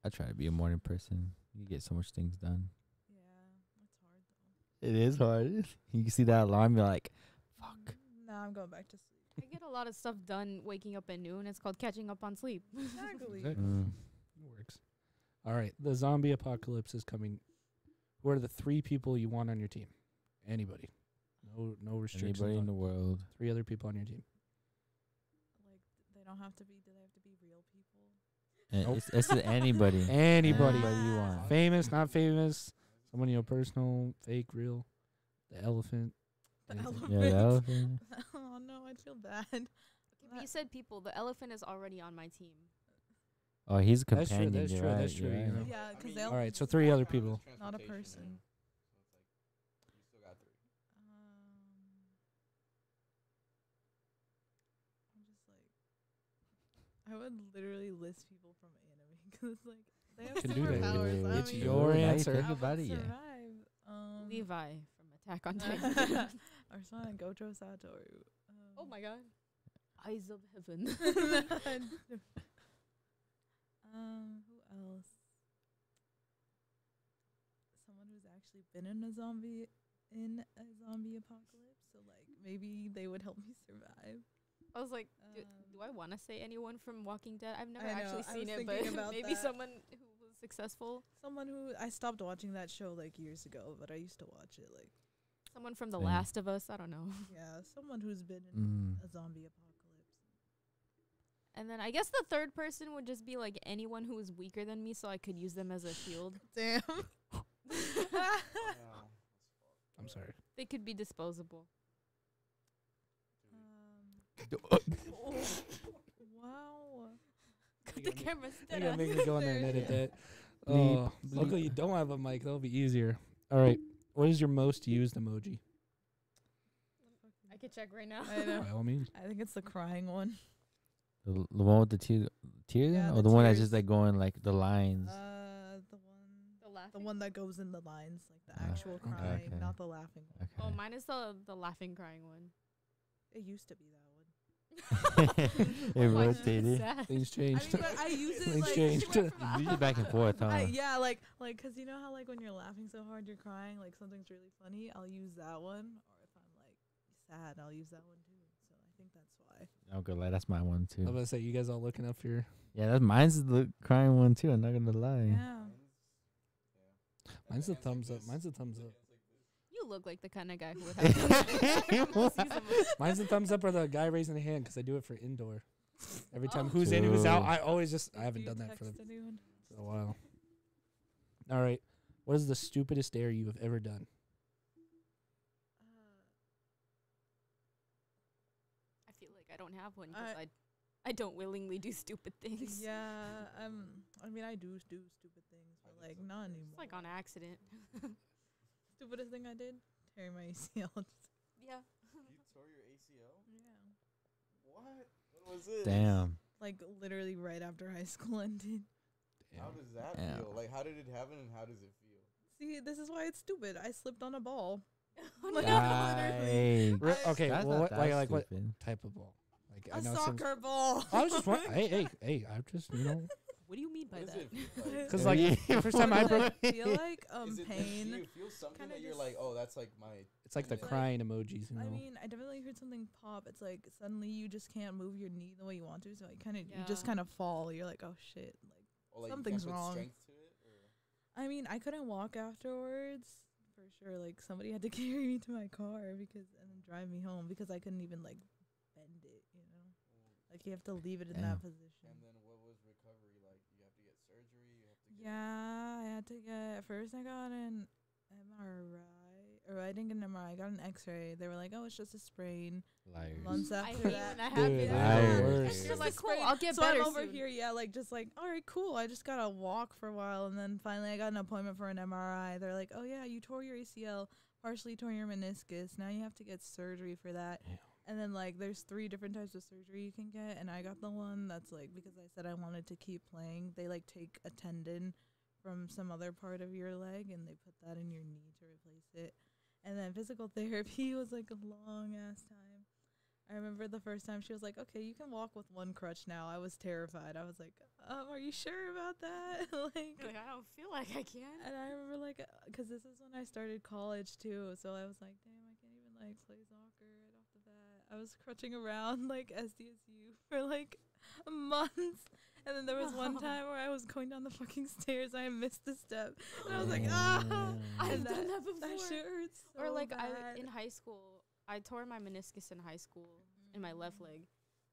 I try to be a morning person. You get so much things done. Yeah, it's hard though. It is hard. You can see that alarm, you're like, fuck. Now I'm going back to sleep. I get a lot of stuff done waking up at noon. It's called catching up on sleep. Exactly. Exactly. Mm. It works. All right, the zombie apocalypse is coming. Who are the 3 people you want on your team? Anybody. No restrictions. Anybody in on the world. 3 other people on your team. Like they don't have to be. Do they have to be real people? And Nope. it's anybody. Anybody. Anybody you want. Famous, not famous. Someone personal, fake, real. The elephant. The anything. elephant. Yeah, the elephant. Oh no, I'd feel bad. But you said people. The elephant is already on my team. Oh, he's a That's true, companion. that's you're true, right, that's true, you're you right. know. Yeah, I because mean, they'll. All right, so 3 other Count as people. Not a transportation, person. So it's like you still got 3. I'm just like, I would literally list people from anime because like they have Can do that. superpowers. It's I mean, your Now you answer. think I about would it, yeah. survive. Levi from Attack on Titan. Our son Gojo Satoru. Oh my god. Eyes of Heaven. Who else? Someone who's actually been in a zombie apocalypse, so like maybe they would help me survive. I was like, do Um, I want to say anyone from Walking Dead? I've never I know, actually I seen was it, thinking but about maybe that. someone who was successful. Someone who I stopped watching that show like years ago, but I used to watch it like Someone from The Same. Last of Us. I don't know. yeah, someone who's been in Mm. a zombie apocalypse. And then I guess the third person would just be like anyone who was weaker than me, so I could use them as a shield. Damn. I'm sorry. They could be disposable. Wow. Cut the camera You steady. gotta make me go in there and edit that. Bleep, Oh, bleep. luckily you don't have a mic. That'll be easier. All right. What is your most used emoji? I could check right now. I know. By all means. I think it's the crying one. The one with the tears, Yeah, or the the one that's tears. just like going like the lines. The one that goes in the lines, like the Ah, actual okay, crying, okay. not the laughing one. Okay. Oh, mine is the laughing, crying one. It used to be that one. It Oh my, rotated. sad. Things I changed. mean, but I use it Things like changed. Usually back and forth, huh? yeah, like, cause you know how like when you're laughing so hard you're crying, like something's really funny. I'll use that one, or if I'm like sad, I'll use that one too. So I think that's why. I'm gonna lie, that's my one I'm too. gonna say you guys all looking up your. Yeah, that's mine's the crying one too. I'm not gonna lie. Yeah. Mine's the thumbs up. Mine's the thumbs up. You look like the kind of guy who would have. Mine's the thumbs up or the guy raising a hand because I do it for indoor. Every time Oh. who's in, who's out. True. I always just I Do haven't you done that for text anyone? a while. All right, what is the stupidest dare you have ever done? I feel like I don't have one because I don't willingly do stupid things. Yeah, I mean, I do stupid things, but like not anymore. It's like on accident. Stupidest thing I did, tearing my ACL. Yeah. You tore your ACL? Yeah. What? What was it? Damn. Like literally right after high school ended. How does that Damn. feel? Like, how did it happen and how does it feel? See, this is why it's stupid. I slipped on a ball. No. Yikes. Okay, That's well, not what, that like what stupid. type of ball? Like A know some- soccer ball. I was just wondering. hey! I'm just What do you mean by What does that? it feel like? because like the first time I broke, I feel like Is it, pain. Do you feel something kinda that you're just- like, oh, that's like my... it's like the Like- crying emojis. You know, I mean, I definitely heard something pop. It's like suddenly you just can't move your knee the way you want to, so you just Yeah. kind of fall. You're like, oh shit, like Or like something's you can't put wrong. strength to it? Or? I mean, I couldn't walk afterwards for sure. Like somebody had to carry me to my car and then drive me home because I couldn't even like bend it. You know, like you have to leave it in that Damn. position. And then what was recovery like? You have to get surgery? You have to get... Yeah, I had to get. First, I got an MRI, or I didn't get an MRI. I got an X-ray. They were like, "Oh, it's just a sprain." Liars. Months I after hate that, when I have Dude, it. that's the Liars. worst. You're just like, a cool, sprain. I'll get so better I'm over soon. here, yeah, like just like, all right, cool. I just gotta walk for a while, and then finally I got an appointment for an MRI. They're like, oh yeah, you tore your ACL, partially tore your meniscus. Now you have to get surgery for that. Damn. And then like, there's 3 different types of surgery you can get, and I got the one that's like because I said I wanted to keep playing. They like take a tendon from some other part of your leg, and they put that in your knee to replace it. And then physical therapy was like a long ass time. I remember the first time she was like, okay, you can walk with one crutch now. I was terrified. I was like, are you sure about that? like, You're like, I don't feel like I can. and I remember like, because this is when I started college too. So I was like, damn, I can't even like play soccer right off the bat. I was crutching around like SDSU for like months. And then there was one time where I was going down the fucking stairs. I missed the step. And I was like, ah. I've And done that before. That shit hurts so Or like bad. in high school, I tore my meniscus in high school in my left leg.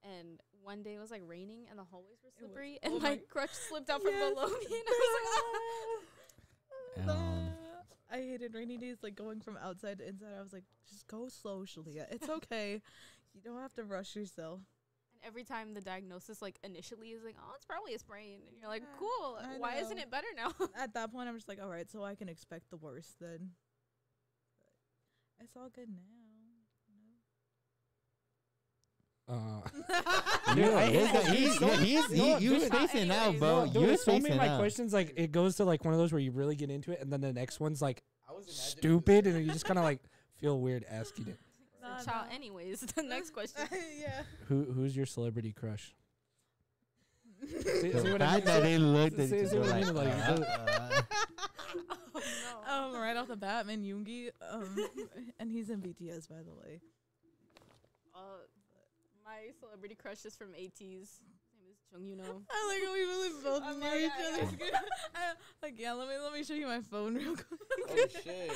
And one day it was like raining and the hallways were slippery and oh my my- crutch slipped out from Yes. below me and I was like, Um, I hated rainy days, like going from outside to inside. I was like, just go slow, Shelea. It's okay. You don't have to rush yourself. and every time the diagnosis like initially is like, oh, it's probably a sprain. And you're like, Yeah, cool. I Why isn't know. it better now? At that point, I'm just like, all right, so I can expect the worst then. But it's all good now. Dude, Yeah, I- he's don't- no, you was dude, facing out, anyways. bro. Dude, You was so many facing of my out. questions, like it goes to like one of those where you really get into it, and then the next one's like I was imagining stupid, this- and you just kind of like feel weird asking it. Nah, Child, nah. anyways, the next question. Yeah. Who's your celebrity crush? See The what I fact mean? that they looked at See- you see what I like, mean? Like, Oh, no. Right off the bat, Min Yoongi, and he's in BTS, by the way. My celebrity crush is from AT's. His name is Jung Yuno. I like how we really both Oh knew my each God. other's good. Like, yeah, let me show you my phone real quick. Oh, shit.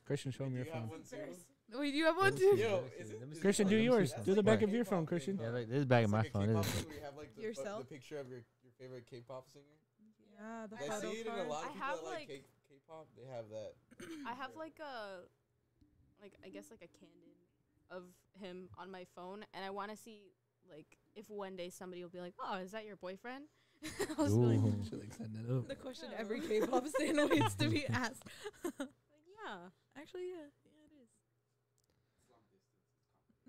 Christian, show me Do your you have phone. one too? Wait, you have one Let me too? see. Yo, Let me is see. it- Let me is see. Christian, it do like- yours. that's Do the like back a of your K-pop phone, thing, Christian. huh? Yeah, like this is back of It's my like a phone. K-pop Isn't it? thing where you have like the Yourself? picture of your favorite K-pop singer. Yeah, the I photo see it in a card. lot I of people have, that like like- K-pop. They have that. I have like I guess like a candid of him on my phone, and I want to see like if one day somebody will be like, "Oh, is that your boyfriend?" I was like, Ooh. Should like send it up. The question No. every K-pop stan waits to be asked. yeah. Actually, yeah, It's long distance.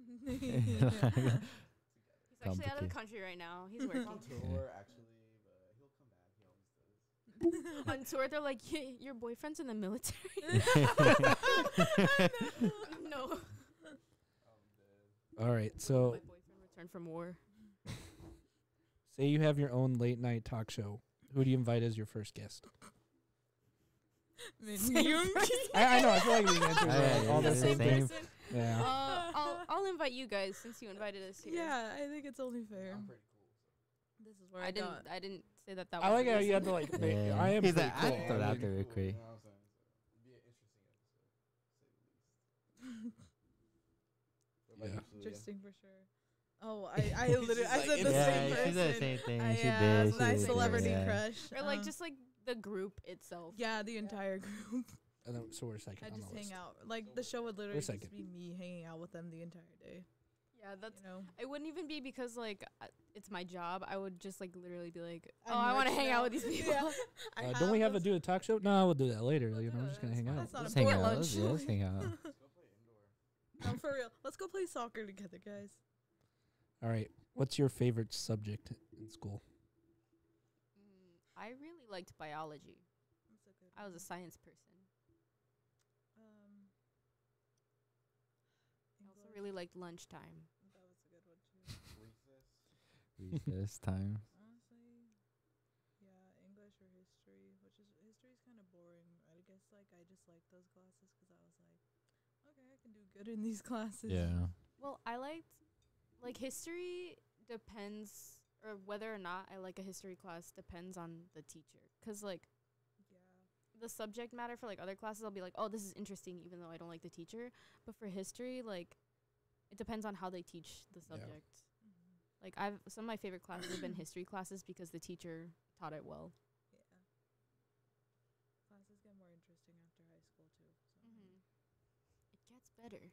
It's it is. He's actually out of the Complicated. country right now. He's on working tour actually, but he'll come back. He always does. on tour. They're like, "Your boyfriend's in the military." No. All right, so My boyfriend return from war. Say you have your own late night talk show. Who do you invite as your first guest? I know. I feel like these answers are like all the same thing. Yeah. I'll invite you guys since you invited us here. Yeah, I think it's only fair. I'm pretty cool. So. This is where I didn't say that. That I was like the how you had reason. to like. Yeah. I am He's pretty like, cool. I thought I out mean, there real quick. You know what I'm saying? So, it'd be an interesting episode, to say the least. But, like, Yeah. usually, interesting for sure. Oh, I literally I said the Yeah, same she person. said the same thing. She Yeah, did. She my did, celebrity yeah. crush. Or like just like the group itself. yeah, the entire group. And then, so we're second I on just the list. hang out. Like the show would literally just second. be me hanging out with them the entire day. Yeah, that's. You know. It wouldn't even be because like it's my job. I would just like literally be like, I oh, I know want to what you hang out know. with these people. Yeah. Don't we have to those- do a talk show? No, we'll do that later. We'll You do know, we're it. just gonna hang out. That's not Let's a hang board out. lunch. Let's hang out. Let's go play indoor. No, for real. Let's go play soccer together, guys. All right. What's your favorite subject in school? I really liked biology. That's a good I was a one. science person. I also English. really liked lunchtime. That was a good one too. Recess. Recess time. Honestly, yeah, English or history, history's kind of boring. I guess like I just like those classes because I was like, okay, I can do good in these classes. Yeah. Well, I liked like history depends, or whether or not I like a history class depends on the teacher. 'Cause like Yeah. the subject matter for like other classes, I'll be like, oh, this is interesting, even though I don't like the teacher. But for history, like it depends on how they teach the Yeah. subject. Like some of my favorite classes have been history classes because the teacher taught it well. Yeah. Classes get more interesting after high school too. So. It gets better.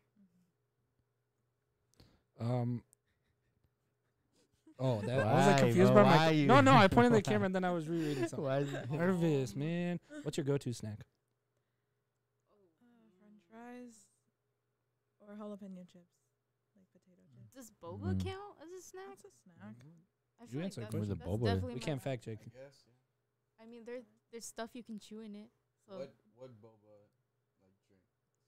Oh, that I was Why, like confused bro? by Why my. you- No, I pointed at the camera and then I was rereading something. Why is it- Nervous, man. What's your go-to snack? French fries or jalapeno chips, like potato chips. Does boba Mm. count as a snack? That's a snack. I You feel like answered the that's, question. Where's the that's boba? definitely We my can't go- fact check. I guess. Yeah. I mean, there's stuff you can chew in it. So What boba like drink specifically?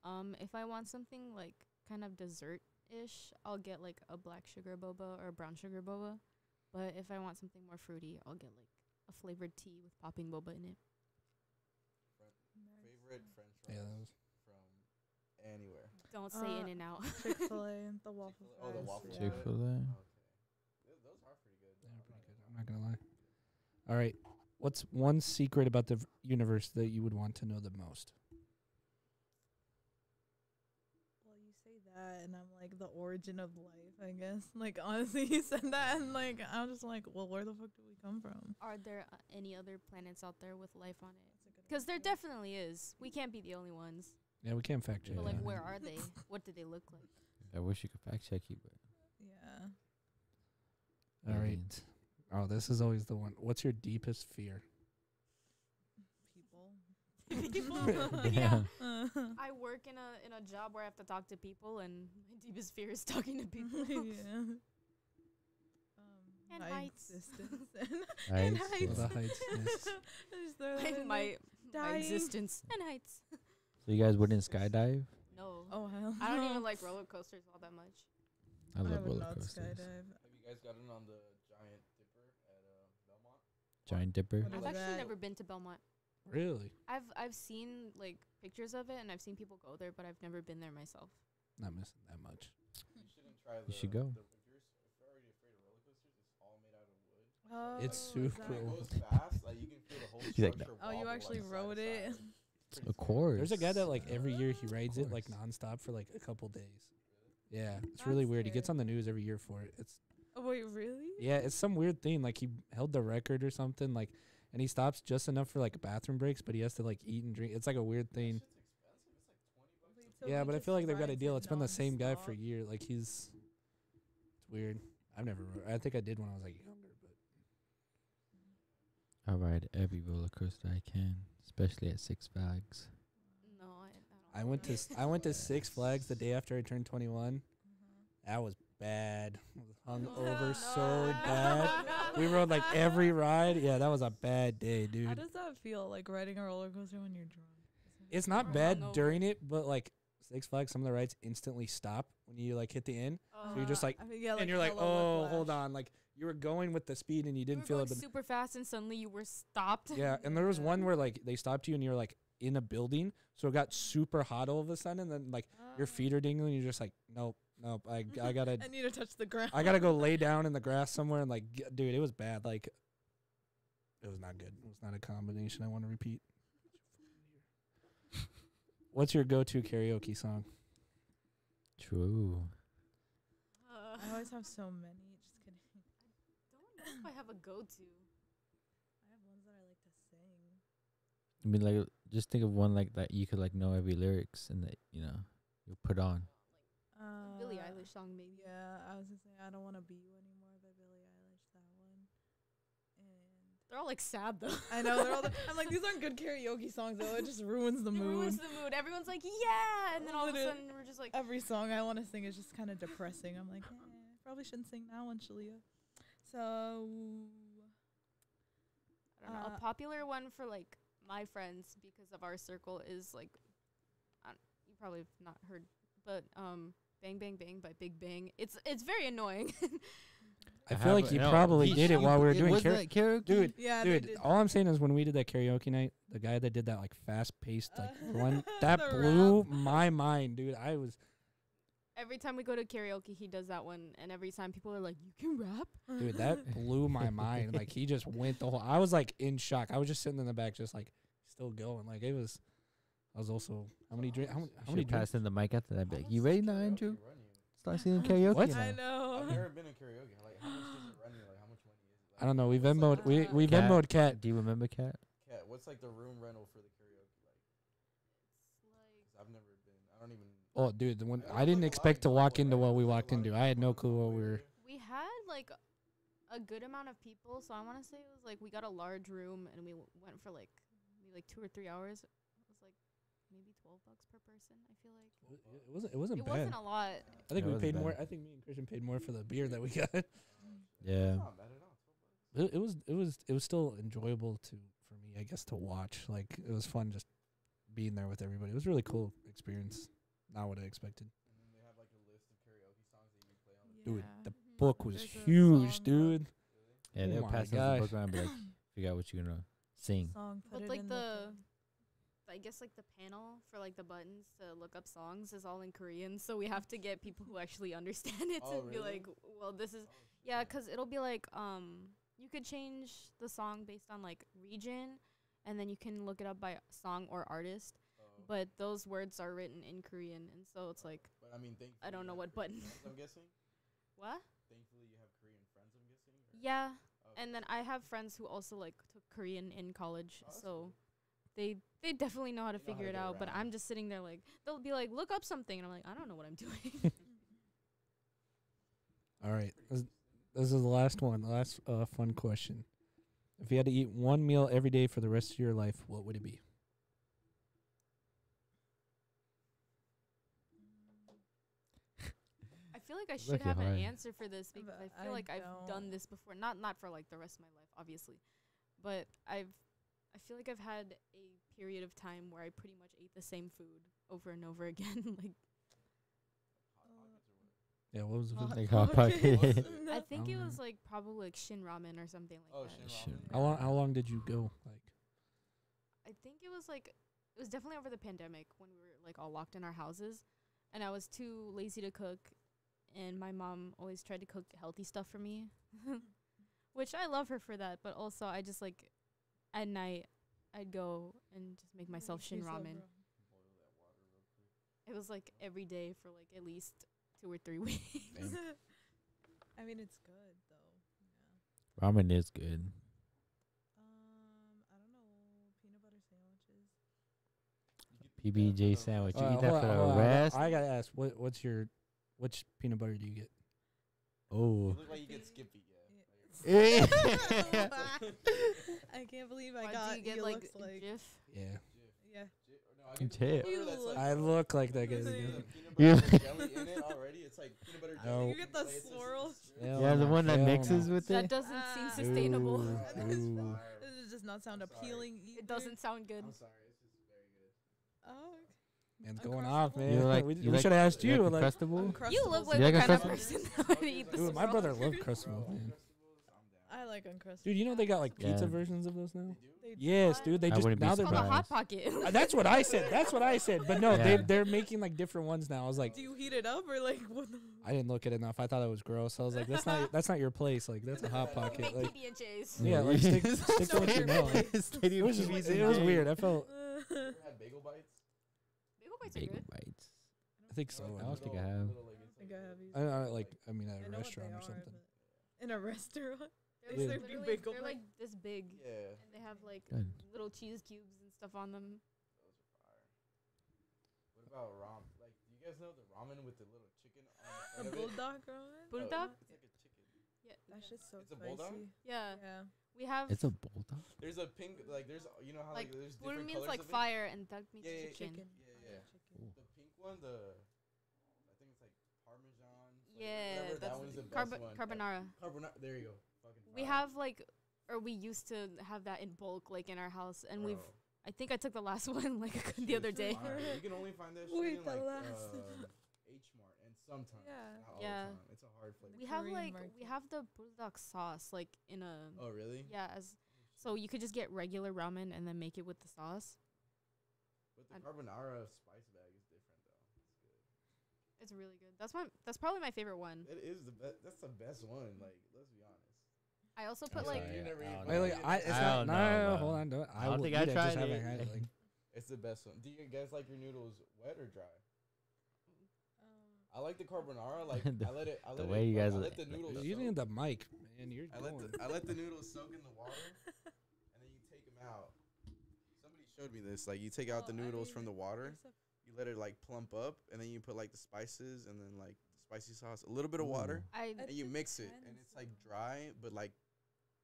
Oh yeah. if I want something like kind of dessert-ish, I'll get like a black sugar boba or a brown sugar boba. But if I want something more fruity, I'll get like a flavored tea with popping boba in it. Favorite French fries Yeah, that was. from anywhere. Don't say In and Out. Chick-fil-A, the waffle Chick-fil-A. fries. Oh, the waffle yeah. fries. Chick-fil-A. Okay. Those are pretty good. They're pretty good. I'm not gonna lie. All right. What's one secret about the universe that you would want to know the most? Well, you say that, and I'm like the origin of life, I guess. Like honestly, you said that, and like I'm just like, well, where the fuck do we come from? Are there any other planets out there with life on it? That's a good Because there question. definitely is. We can't be the only ones. Yeah, we can't fact check. But like, that. where are they? What do they look like? I wish you could fact check you, but Yeah. All right. aliens. Oh, this is always the one. What's your deepest fear? People. Yeah. I work in a job where I have to talk to people, and my deepest fear is talking to people. yeah. And my heights. existence. Heights, Oh, yeah. the heights. Yes. Just throw that in my Dying. existence and heights. So you guys wouldn't skydive? No, Oh hell. I don't no. even like roller coasters all that much. I love would roller not coasters. skydive. Have you guys gotten on the giant dipper at Belmont? Giant Dipper. What I've is actually that? never been to Belmont. Really? I've seen like pictures of it, and I've seen people go there, but I've never been there myself. Not missing that much. You shouldn't try the. You should go. If you're already afraid of roller coasters, it's all made out of wood. Oh, It's is super that- It cool. goes fast. Like you can feel the whole He's like, structure. Oh, you wobble, actually like, rode side to it? side. It's pretty Of scary. course. There's a guy that like every year he Of rides it like course. nonstop for like a couple days. Yeah, it's really That's weird. He gets scary. on the news every year for it. It's Oh wait, really? yeah, it's some weird thing. Like he held the record or something. Like, and he stops just enough for like bathroom breaks, but he has to like eat and drink. It's like a weird That thing. shit's expensive. It's like $20 Wait, a so Yeah, he but I just feel like they've got a rides deal. it It's been the same guy for nonstop? years. Like it's weird. I've never. I think I did when I was like younger, but I ride every roller coaster I can, especially at Six Flags. No, I went to I went to Six Flags the day after I turned 21. Mhm. That was bad. I was hung Oh, over no. so bad. We rode like every ride. Yeah, that was a bad day, How dude. does that feel, like riding a roller coaster when you're drunk? It's not Or bad hungover. during it, but like Six Flags, some of the rides instantly stop when you like hit the end. So you're just like, I think, yeah, and you're like, Hello oh, Whiplash. hold on, like you were going with the speed and you You didn't were feel going it. But super fast and suddenly you were stopped. yeah, and there was Yeah. one where like they stopped you and you're like in a building, so it got super hot all of a sudden, and then like your feet are dingling, and you're just like, nope, I gotta I need to touch the ground. I gotta go lay down in the grass somewhere and like, dude, it was bad. Like, it was not good. It was not a combination I want to repeat. What's your go-to karaoke song? True. I always have so many. Just kidding. Don't know if I have a go-to. I have ones that I like to sing. I mean, like, just think of one like that you could like know every lyrics and that you put on. Billie Eilish song maybe. Yeah, I was gonna say I Don't Want to Be You Anymore by Billie Eilish. That one. And They're all like sad though. I know they're all. I'm like, these aren't good karaoke songs though. It just ruins the It mood. ruins the mood. Everyone's like, yeah, and then all of a Literally. sudden we're just like, Every song I want to sing is just kind of depressing. I'm like, probably shouldn't sing that one, Shelea. So I don't know. A popular one for like my friends because of our circle is like, you probably have not heard, but Bang Bang Bang by Big Bang. It's very annoying. I feel like you probably did it while we were doing karaoke. Dude, yeah, dude, they did. all I'm saying is when we did that karaoke night, the guy that did that like fast-paced like one, The that blew rap. my mind, dude. I was, Every time we go to karaoke, he does that one, and every time people are like, "You can rap?" dude, that blew my mind. Like he just went the whole. I was like in shock. I was just sitting in the back, just like still going. Like it was. I was also how many drinks? How many drinks? Passing the mic after that? Be like, How you much ready does now, karaoke Andrew? run you? Start singing karaoke. What? now. I know. I've never been in karaoke. Like, how much does it run you? Like, how much money is it? Like, I don't know. We what's, Venmoed. like, We Cat. Venmoed Cat. Do you remember Cat? Cat, what's like the room rental for the karaoke? Like, 'cause I've never been. I don't even. Oh, dude, the one It I was, didn't like, a lot expect of to walk people, into right? what we It was, like, walked a lot into. of I had no people clue what on we the were. way We had like a good amount of people, so I want to say it was like we got a large room and we went for like maybe like 2 or 3 hours. It was like maybe $12 per person. I feel like It wasn't it bad. wasn't a lot. I think It we wasn't paid bad. more. I think me and Christian paid more for the beer that we got. Yeah. It's not bad at all. It was still enjoyable for me, I guess, to watch. Like it was fun just being there with everybody. It was a really cool experience. Not what I expected. And then they have like a list of karaoke songs that you can play on the Dude, Yeah. the book was There's a huge, song dude. Yeah, Oh they'll my pass us the gosh. book around, but like, figure out what you're gonna sing. Song, put But it like in I guess like the panel for like the buttons to look up songs is all in Korean, so we have to get people who actually understand it Oh, to be really? like, well, this is yeah, 'cause it'll be like you could change the song based on like region, and then you can look it up by song or artist. Oh. But those words are written in Korean, and so it's like, But I mean, thankfully I don't you know have what Korean button. friends, I'm guessing. what? Thankfully, you have Korean friends. I'm guessing. Or? Yeah, Okay. and then I have friends who also like took Korean in college, Oh, that's so cool. they definitely know how to They know how figure to it get out. But around. I'm just sitting there like they'll be like, look up something, and I'm like, I don't know what I'm doing. All right, this is the last one. The last fun question. If you had to eat one meal every day for the rest of your life, what would it be? I feel like I It's should lucky have an hard. answer for this because But I feel I like I've done don't. this before. Not for like the rest of my life, obviously, but I feel like I've had a period of time where I pretty much ate the same food over and over again. Like Yeah, what was the food? Like Hot Pocket. I think it Um, was like probably like Shin Ramen or something like Oh, that. Shin Shin Ramen. How long did you go? Like I think it was definitely over the pandemic when we were like all locked in our houses, and I was too lazy to cook, and my mom always tried to cook healthy stuff for me, which I love her for that. But also I just like at night I'd go and just make myself Shin Ramen. It was like every day for like at least 2 or 3 weeks. Damn. I mean, it's good though. Yeah. Ramen is good. I don't know. Peanut butter sandwiches. PBJ sandwich. You eat hold that on, for hold the on, rest? I gotta ask, which peanut butter do you get? You Oh. look like you get Skippy. Yeah. I can't believe I Why got do you get you like looks like Jif? Yeah, yeah. Jif. I look like that guy. You- Peanut butter jelly in it already. It's like peanut butter No. jelly. You get the like, it's just- swirls. Yeah, the one that Hell mixes no. with That it. doesn't seem Ah. sustainable. Ooh. That is Ooh. fire. This does not sound I'm sorry. appealing either. It doesn't sound good. I'm sorry. It's just very good. Oh. Man's going off, man. You like- we you we like- should have asked you. Like, Uncrustable? You look Uncrustables. like You the like kind of Uncrustables? person that would eat the dude, my brother loved Crustables, man. I like Uncrustables. Dude, you know they got like pizza Yeah. versions of those now. They Yes, do. dude. They I just wouldn't be now they're Called a surprised. hot pocket. That's what I said. That's what I said. But no, Yeah. they're making like different ones now. I was like, Do you heat it up or like what? The I didn't look at it enough. I thought it was gross. I was like, that's not your place. Like that's a hot pocket. Make Like PB&Js. yeah, like stick to what you know. Like, Stadium it was just, TVs it and was games. weird. I felt. Ever had bagel bites? Bagel bites are Bagel good. bites. I think so. I don't think I have. I think I have used. I mean, at I a know what restaurant they or are, something. but in a restaurant. They're, Yeah. Serve you bagel they're like bites. this big, Yeah. and they have like Good. little cheese cubes and stuff on them. Those are fire. What about ramen? Like, do you guys know the ramen with the little chicken on the The side of it? bulldog ramen. Bulldog? It's like a chicken. Yeah, That's just so It's a spicy. bulldog? yeah. Yeah. We have It's a bulldog. There's a pink, like, there's, you know how, like there's blue different means colors like of it? fire, and duck means Yeah, yeah, chicken. Chicken. Yeah, I yeah. like chicken. Ooh. The pink one, I think it's like Parmesan. Yeah, whatever, that that's one's the best one. carbonara. Carbonara. There you go. Fucking We fire. have like, or we used to have that in bulk, like in our house, and we've. Bro, I think I took the last one like that the shit other is day. fire. You can only find that shit Wait, in the like last. H Mart and sometimes. Yeah. Not all Yeah. the time. It's a hard flavor. We have Korean like market. we have the bulldog sauce like in a Oh really? yeah as so you could just get regular ramen and then make it with the sauce. But the I'd- carbonara spice bag is different though. It's good. It's really good. That's probably my favorite one. It is the best. That's the best one. Like, let's be honest. I also I'm put like sorry, You never I eat don't Wait, know. like, it's I not. don't No, know, hold bro. on. Don't, I don't will think eat I it, just tried haven't it. had it. Like, It's the best one. Do you guys like your noodles wet or dry? I like the carbonara. Like The- I let it. I let way it, you like, guys I are- let the noodles. you soak. need the mic, man. You're I let the noodles soak in the water, and then you take them out. Somebody showed me this. Like you take out the noodles from the water, you let it like plump up, and then you put like the spices and then like the spicy sauce, a little bit of water, I and you mix it, and it's like dry but like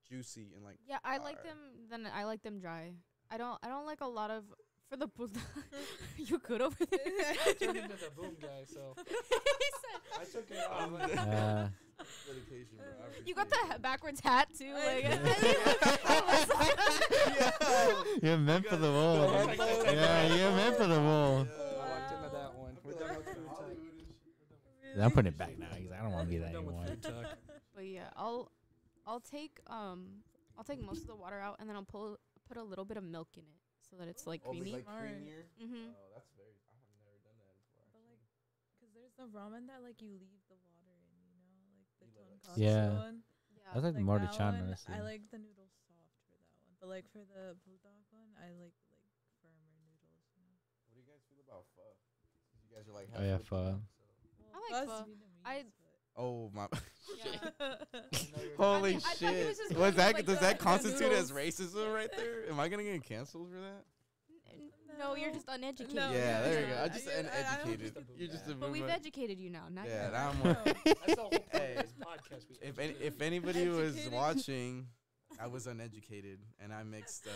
juicy and like. yeah I like fire. them. Then I like them dry. I don't like a lot of for the bulldog. You good over there? turned into the boom guy. So He said, I took it off. Dedication, bro. I you got appreciate the it. backwards hat too. Like, You're meant for the No, role. I like that. Yeah, you're meant for the role. I walked into that one. I We're feel done like with I'm food in talk. Hollywood and shit. I'm putting it back now because I don't want to be We're that done with anymore. food talk. but yeah, I'll take most of the water out and then I'll put a little bit of milk in it so that it's like Oh, but, creamy. like Alright. creamier. Mhm. Oh, that's very. I have never done that before. But like, actually. cause there's the ramen that like you leave the water in, like the You let it tonkatsu Yeah. one. Yeah. That's like the Like more that Chan, one, honestly. I like the noodles soft for that one, but like for the bulldog one, I like firmer noodles. What do you guys feel about pho? 'Cause you guys are like. Oh, yeah, half Filipino, pho. so- Well, I like pho's pho. Vietnamese, Oh my! Yeah. Holy I thought he was just shit! going Was that like does the- that the constitute as noodles. racism right there? Am I gonna get canceled for that? No, you're just uneducated. No, Yeah, there you go. yeah. I just I don't uneducated. think- You're just a But we've boomer. educated you now. Not Yeah, you. now I'm No. more. That's the whole point Hey, of this podcast. If anybody was Educated. watching, I was uneducated and I mixed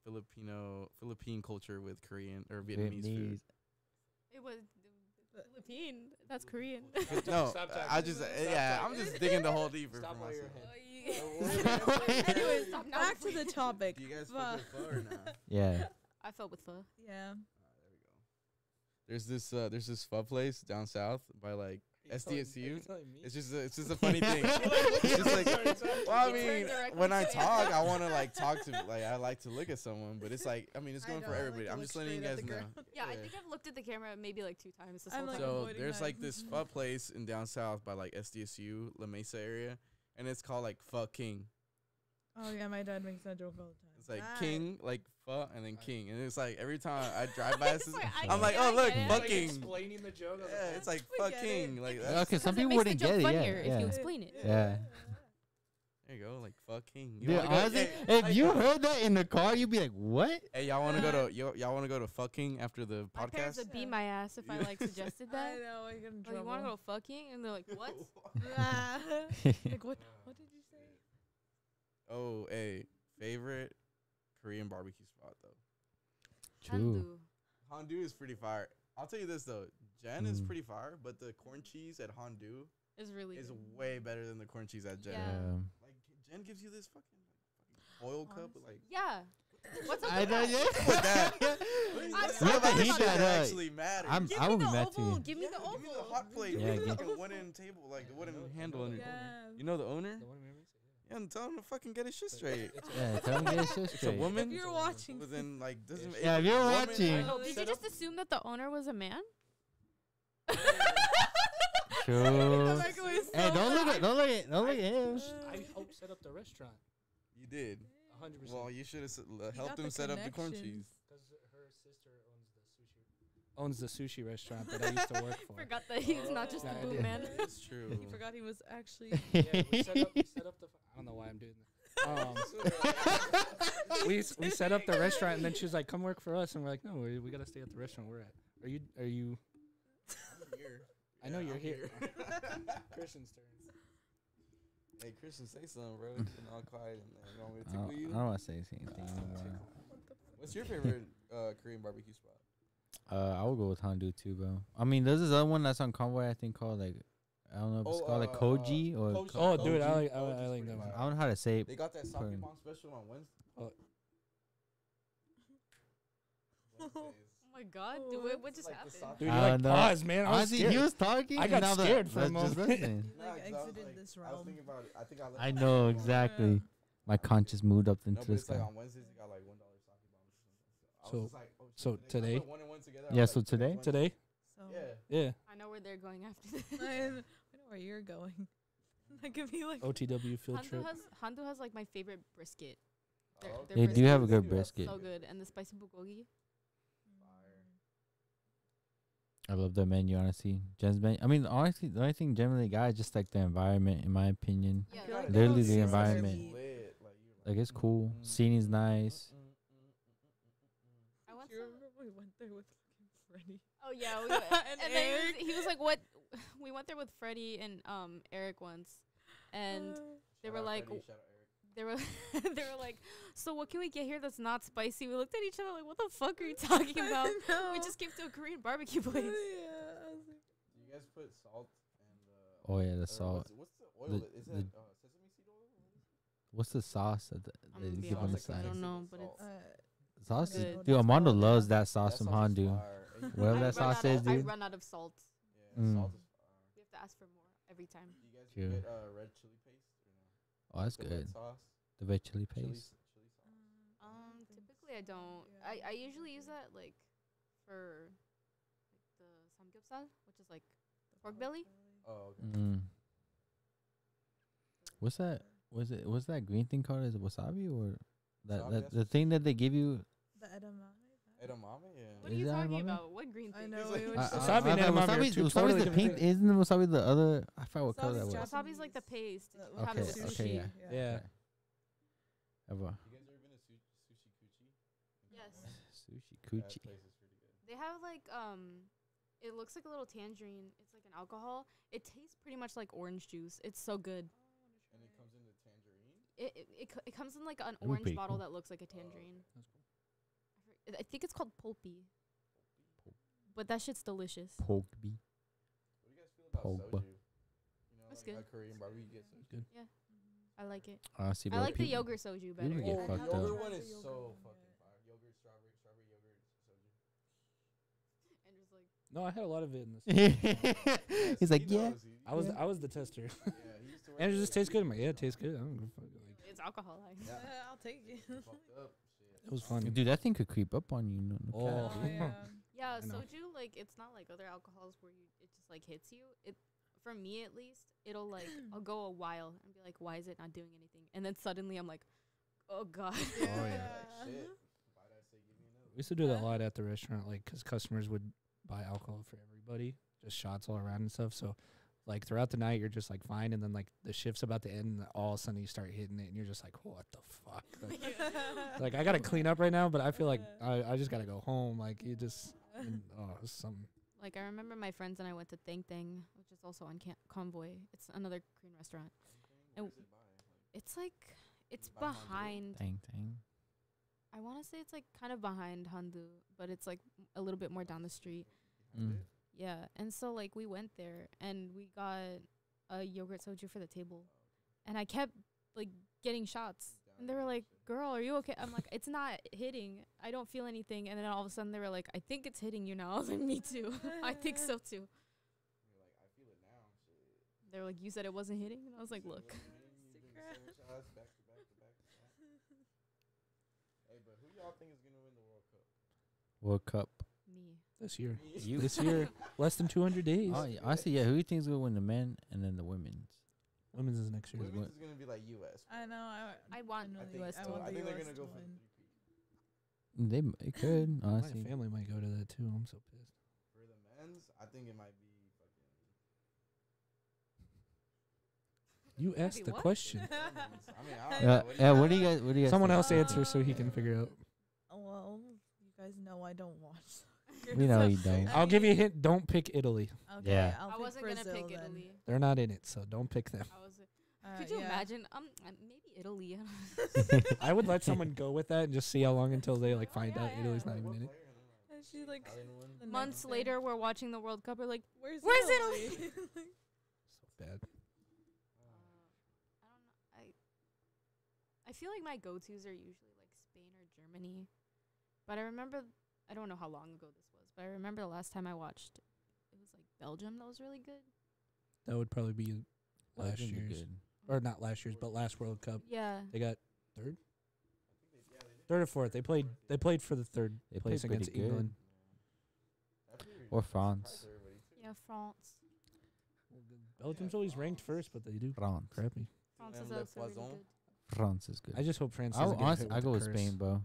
Philippine culture with Korean or Vietnamese food. It was Philippine. That's Korean. No, Stop talking. I just Stop yeah, talking. I'm just digging the hole deeper Stop for while you're myself. ahead. Anyways, Stop now. back to the topic. Do you guys Pho. fuck with pho or not? Yeah. I felt with pho. Yeah. There we go. There's this pho place down south by like SDSU. It's just a funny thing. It's It's just like, well, I You turn mean, directly when I to it. talk, I want to like talk to like I like to look at someone, but it's like I mean, it's I going know, for I like everybody. to I'm look just letting you straight at guys the know. ground. Yeah, I think I've looked at the camera maybe like 2 times this I'm whole like, time. So avoiding there's my- like this pho place in down south by like SDSU, La Mesa area, and it's called like Pho King. Oh yeah, my dad makes that joke all the time. It's like Right. King, like pho, and then King, and it's like every time I drive by, It's like, I I'm get like, it, oh I look, get it. Pho Like King. explaining the joke. I was Yeah, like, it's like We Pho get King. it. Like Okay, that's, some Because it people makes the wouldn't joke get it. funnier Yeah. if you Yeah. explain it. Yeah. there you go, like Pho King. You Dude, wanna go- honestly, hey, if you heard that in the car, you'd be like, "What?" hey, y'all want to go to y'all want to go to Pho King after the My parents podcast? would beat my ass if I like suggested I that. know, I get in Oh, trouble. you want to go fucking? And they're like, what? Like what? What did you say? Oh, hey, favorite Korean barbecue spot though. True. Handu. Handu is pretty fire. I'll tell you this though, Jen is Mm. pretty fire, but the corn cheese at Handu Is really is good. way better than the corn cheese at Jen. Yeah. Like Jen gives you this fucking boiled cup with like Yeah. What's up I with know, that? yeah. With that. I'm have to sorry. heat that up. actually matter. I Give would me be the mad oval. too. Give me the Give me the oval. hot plate. Yeah, with give- like a wooden table, like the wooden handle on it. Yeah. You know the owner? The one in Memory? Yeah, and tell him to fucking get his shit straight. Yeah, tell him to get his shit It's a straight. woman. If you're watching, Well, then like doesn't. Yeah, if you're woman, watching. helped Did set you up- just assume that the owner was a man? True. Like, it was Hey, so don't look bad. at, don't look at, don't look at him. I helped set up the restaurant. You did. 100%. Well, you should have You helped got him the set up the corn cheese. connections. Because her sister owns the sushi restaurant that I used to work for. Forgot that he's not just Yeah, a I boom did. man. That's true. He forgot he was actually. Yeah, we set up the. I don't know why I'm doing that. We set up the restaurant, and then she was like, "Come work for us," and we're like, "No, we gotta stay at the restaurant we're at." Are you? I'm here. I know Yeah, you're I'm here. Christian's turn. Hey, Christian, say something, bro. You've been all quiet in there. You want me to I don't, tickle you? I don't want to say anything anymore. What's your favorite Korean barbecue spot? I would go with Handu too, bro. I mean, there's this other one that's on Convoy. I think called like I don't know if it's called like Koji or Koji. Oh, dude, I like Koji's that pretty one. I don't know how to say it. They got that sake Korean. bomb special on Wednesday. Oh my god, Oh, dude, what just like the happened? sauce- Dude, I you like don't know. pause, man. I was Honestly, scared. he was talking. I and got now the- scared for a let's just moment. listen. Like, Nah, 'cause I was exited like- this I was realm. thinking about it. I think I left I it know on. exactly. My conscience moved up No, into but the it's like sky. on Wednesdays they got like $1 sake bombs. I was So- just like, oh, shit, so they today? put one and one together. I Yeah, was so like, today? Wednesday. Today? So Yeah. Yeah. I know where they're going after this. I know where you're going. That could be like. OTW field trip. Handu has like my favorite brisket. Their- Oh, their They do have a They good do brisket. So good, and the spicy bulgogi. I love the menu, honestly. Jen's menu. I mean, honestly, the only thing generally got is just like the environment, in my opinion. Yeah, I feel like like Literally those the seasons environment. be- Lit, Like it's cool. Seating's nice. I went Do you to. remember we went there with fucking Freddie? Oh yeah, we went, And and then Eric. he was like, "What?" We went there with Freddie and Eric once, and they were like, they were they were like, "So what can we get here that's not spicy?" We looked at each other like, "What the fuck are you talking about?" We just came to a Korean barbecue place. Yeah, I was like, Do you guys put salt and Oh yeah, the or salt. What's the oil? The- Is the- that sesame seed oil? What's the sauce that I'm they gonna be give on the honest, I side? don't know, but it's. Sauce, is, Good. dude. Armando It's loves called, that sauce from That sauce is Handu. fire. And Whatever I that run sauce out is, of- I dude. run out of salt. Yeah, Mm. salt is fire. We have to ask for more every time. Do you guys True. get red chili paste or no? Oh, that's The red good. sauce? The red chili Chili paste. sauce. Typically I don't. I usually use that like for like the samgyeopsal, which is like pork belly. Oh, okay. Mm. What's that? What's that green thing called? Is it wasabi or Wasabi, that that's the thing that they give you? The edamame. Edamame, yeah. What are Is you that talking edamame? about? What green I thing? know. He's we like- were Wasabi just- and edamame are wasabi's, two wasabi's totally the different pink. things. Isn't the wasabi the other? I forgot what color that Wasabi's was. Wasabi's like the paste. The- You with have the the Okay, sushi. okay, yeah. Yeah. Ever. You guys ever been to Sushi Coochie? Yes. Sushi That coochie. place is pretty good. They have like it looks like a little tangerine. It's like an alcohol. It tastes pretty much like orange juice. It's so good. And it comes in the tangerine. It comes in like an That'd be orange pretty bottle cool. that looks like a tangerine. That's cool. I think it's called pulpy. But that shit's delicious. Poke bee. What do you guys feel about Pogba. soju? You know, That's like good. a Korean barbecue, you get soju. Good. I like it. Honestly, I bro, like the people- yogurt soju better. people get Oh, fucked the yogurt up. one The is yogurt so one, fucking yeah. fire. Yogurt, strawberry yogurt, soju. And just like No, I had a lot of it in this. He's like, he yeah. knows. I was the tester. Yeah, he used to work And it there, just like, tastes good. I'm like, yeah, it tastes good. I don't give a fuck. Like, it's alcohol. Yeah. I'll take it. Fucked up. Shit. it was fun. Dude, that thing could creep up on you. No, no Oh. cap, Oh, dude. yeah. Yeah, I know. soju, like, it's not like other alcohols where it just, like, hits you. It, for me, at least, it'll, like, I'll go a while and be like, why is it not doing anything? And then suddenly I'm like, oh, God. Oh, yeah. Like, shit. Why'd I say give me another? We used to do that a lot at the restaurant, like, because customers would buy alcohol for everybody, just shots all around and stuff. So, like, throughout the night, you're just, like, fine. And then, like, the shift's about to end, and all of a sudden you start hitting it, and you're just like, what the fuck? Like, I got to clean up right now, but I feel like I just got to go home. Like, you just, it's something. Like, I remember my friends and I went to Thang Thang, which is also on Convoy. It's another Korean restaurant. And Where's it by? Like, it's, like, it's By Handu? behind. Dang, dang. I want to say it's, like, kind of behind Handu, but it's, like, a little bit more down the street. behind Mm. it? Yeah, and so like we went there and we got a yogurt soju for the table, and I kept like getting shots, And they were like, "Girl, are you okay?" I'm like, "It's not hitting. I don't feel anything." And then all of a sudden they were like, "I think it's hitting you now." I was like, "Me too." I think so too. You're like, I feel it now. Shit. They were like, "You said it wasn't hitting?" And I was like, "Look." Hey, but who y'all think is gonna win the World Cup? World Cup. Me. This year. You. This year, less than 200 days. Oh, yeah, honestly, yeah. Who do you think is gonna win the men and then the women's? Women's is next year. Women's is gonna be like U.S. I know. I want genuinely- US I to want I the think they're US gonna to go for the win. three-peat. It could honestly. My family might go to that too. I'm so pissed. For the men's, I think it might be fucking. You asked the what? question. I mean, I don't Yeah, know. yeah. What do you guys? What do you guys? Someone think? else answer so he can figure out. Well, you guys know I don't watch. We know you So- don't. I'll give you a hint. Don't pick Italy. Okay, Yeah. I'll I pick wasn't gonna Brazil pick then. Italy. They're not in it, so don't pick them. I was. Could you Yeah. imagine? Maybe Italy. I would let someone go with that and just see how long until they like find out Italy's not even in it. And she like the Months next day, later, we're watching the World Cup. We're like, Where's Where's Italy? So bad. I don't know. I feel like my go-tos are usually like Spain or Germany, but I remember I don't know how long ago this was, but I remember the last time I watched, it was like Belgium that was really good. That would probably be last Belgium's year's, good. or not last year's, but last World Cup. Yeah. They got third, third or fourth. They played for the third They place played against pretty good. England. Or France. Yeah, France. Belgium's always ranked first, but they do France. crappy. France And is Le also really Poisson. good. France is good. I just hope France I doesn't get honestly, hit I with go the with curse. Spain, bro.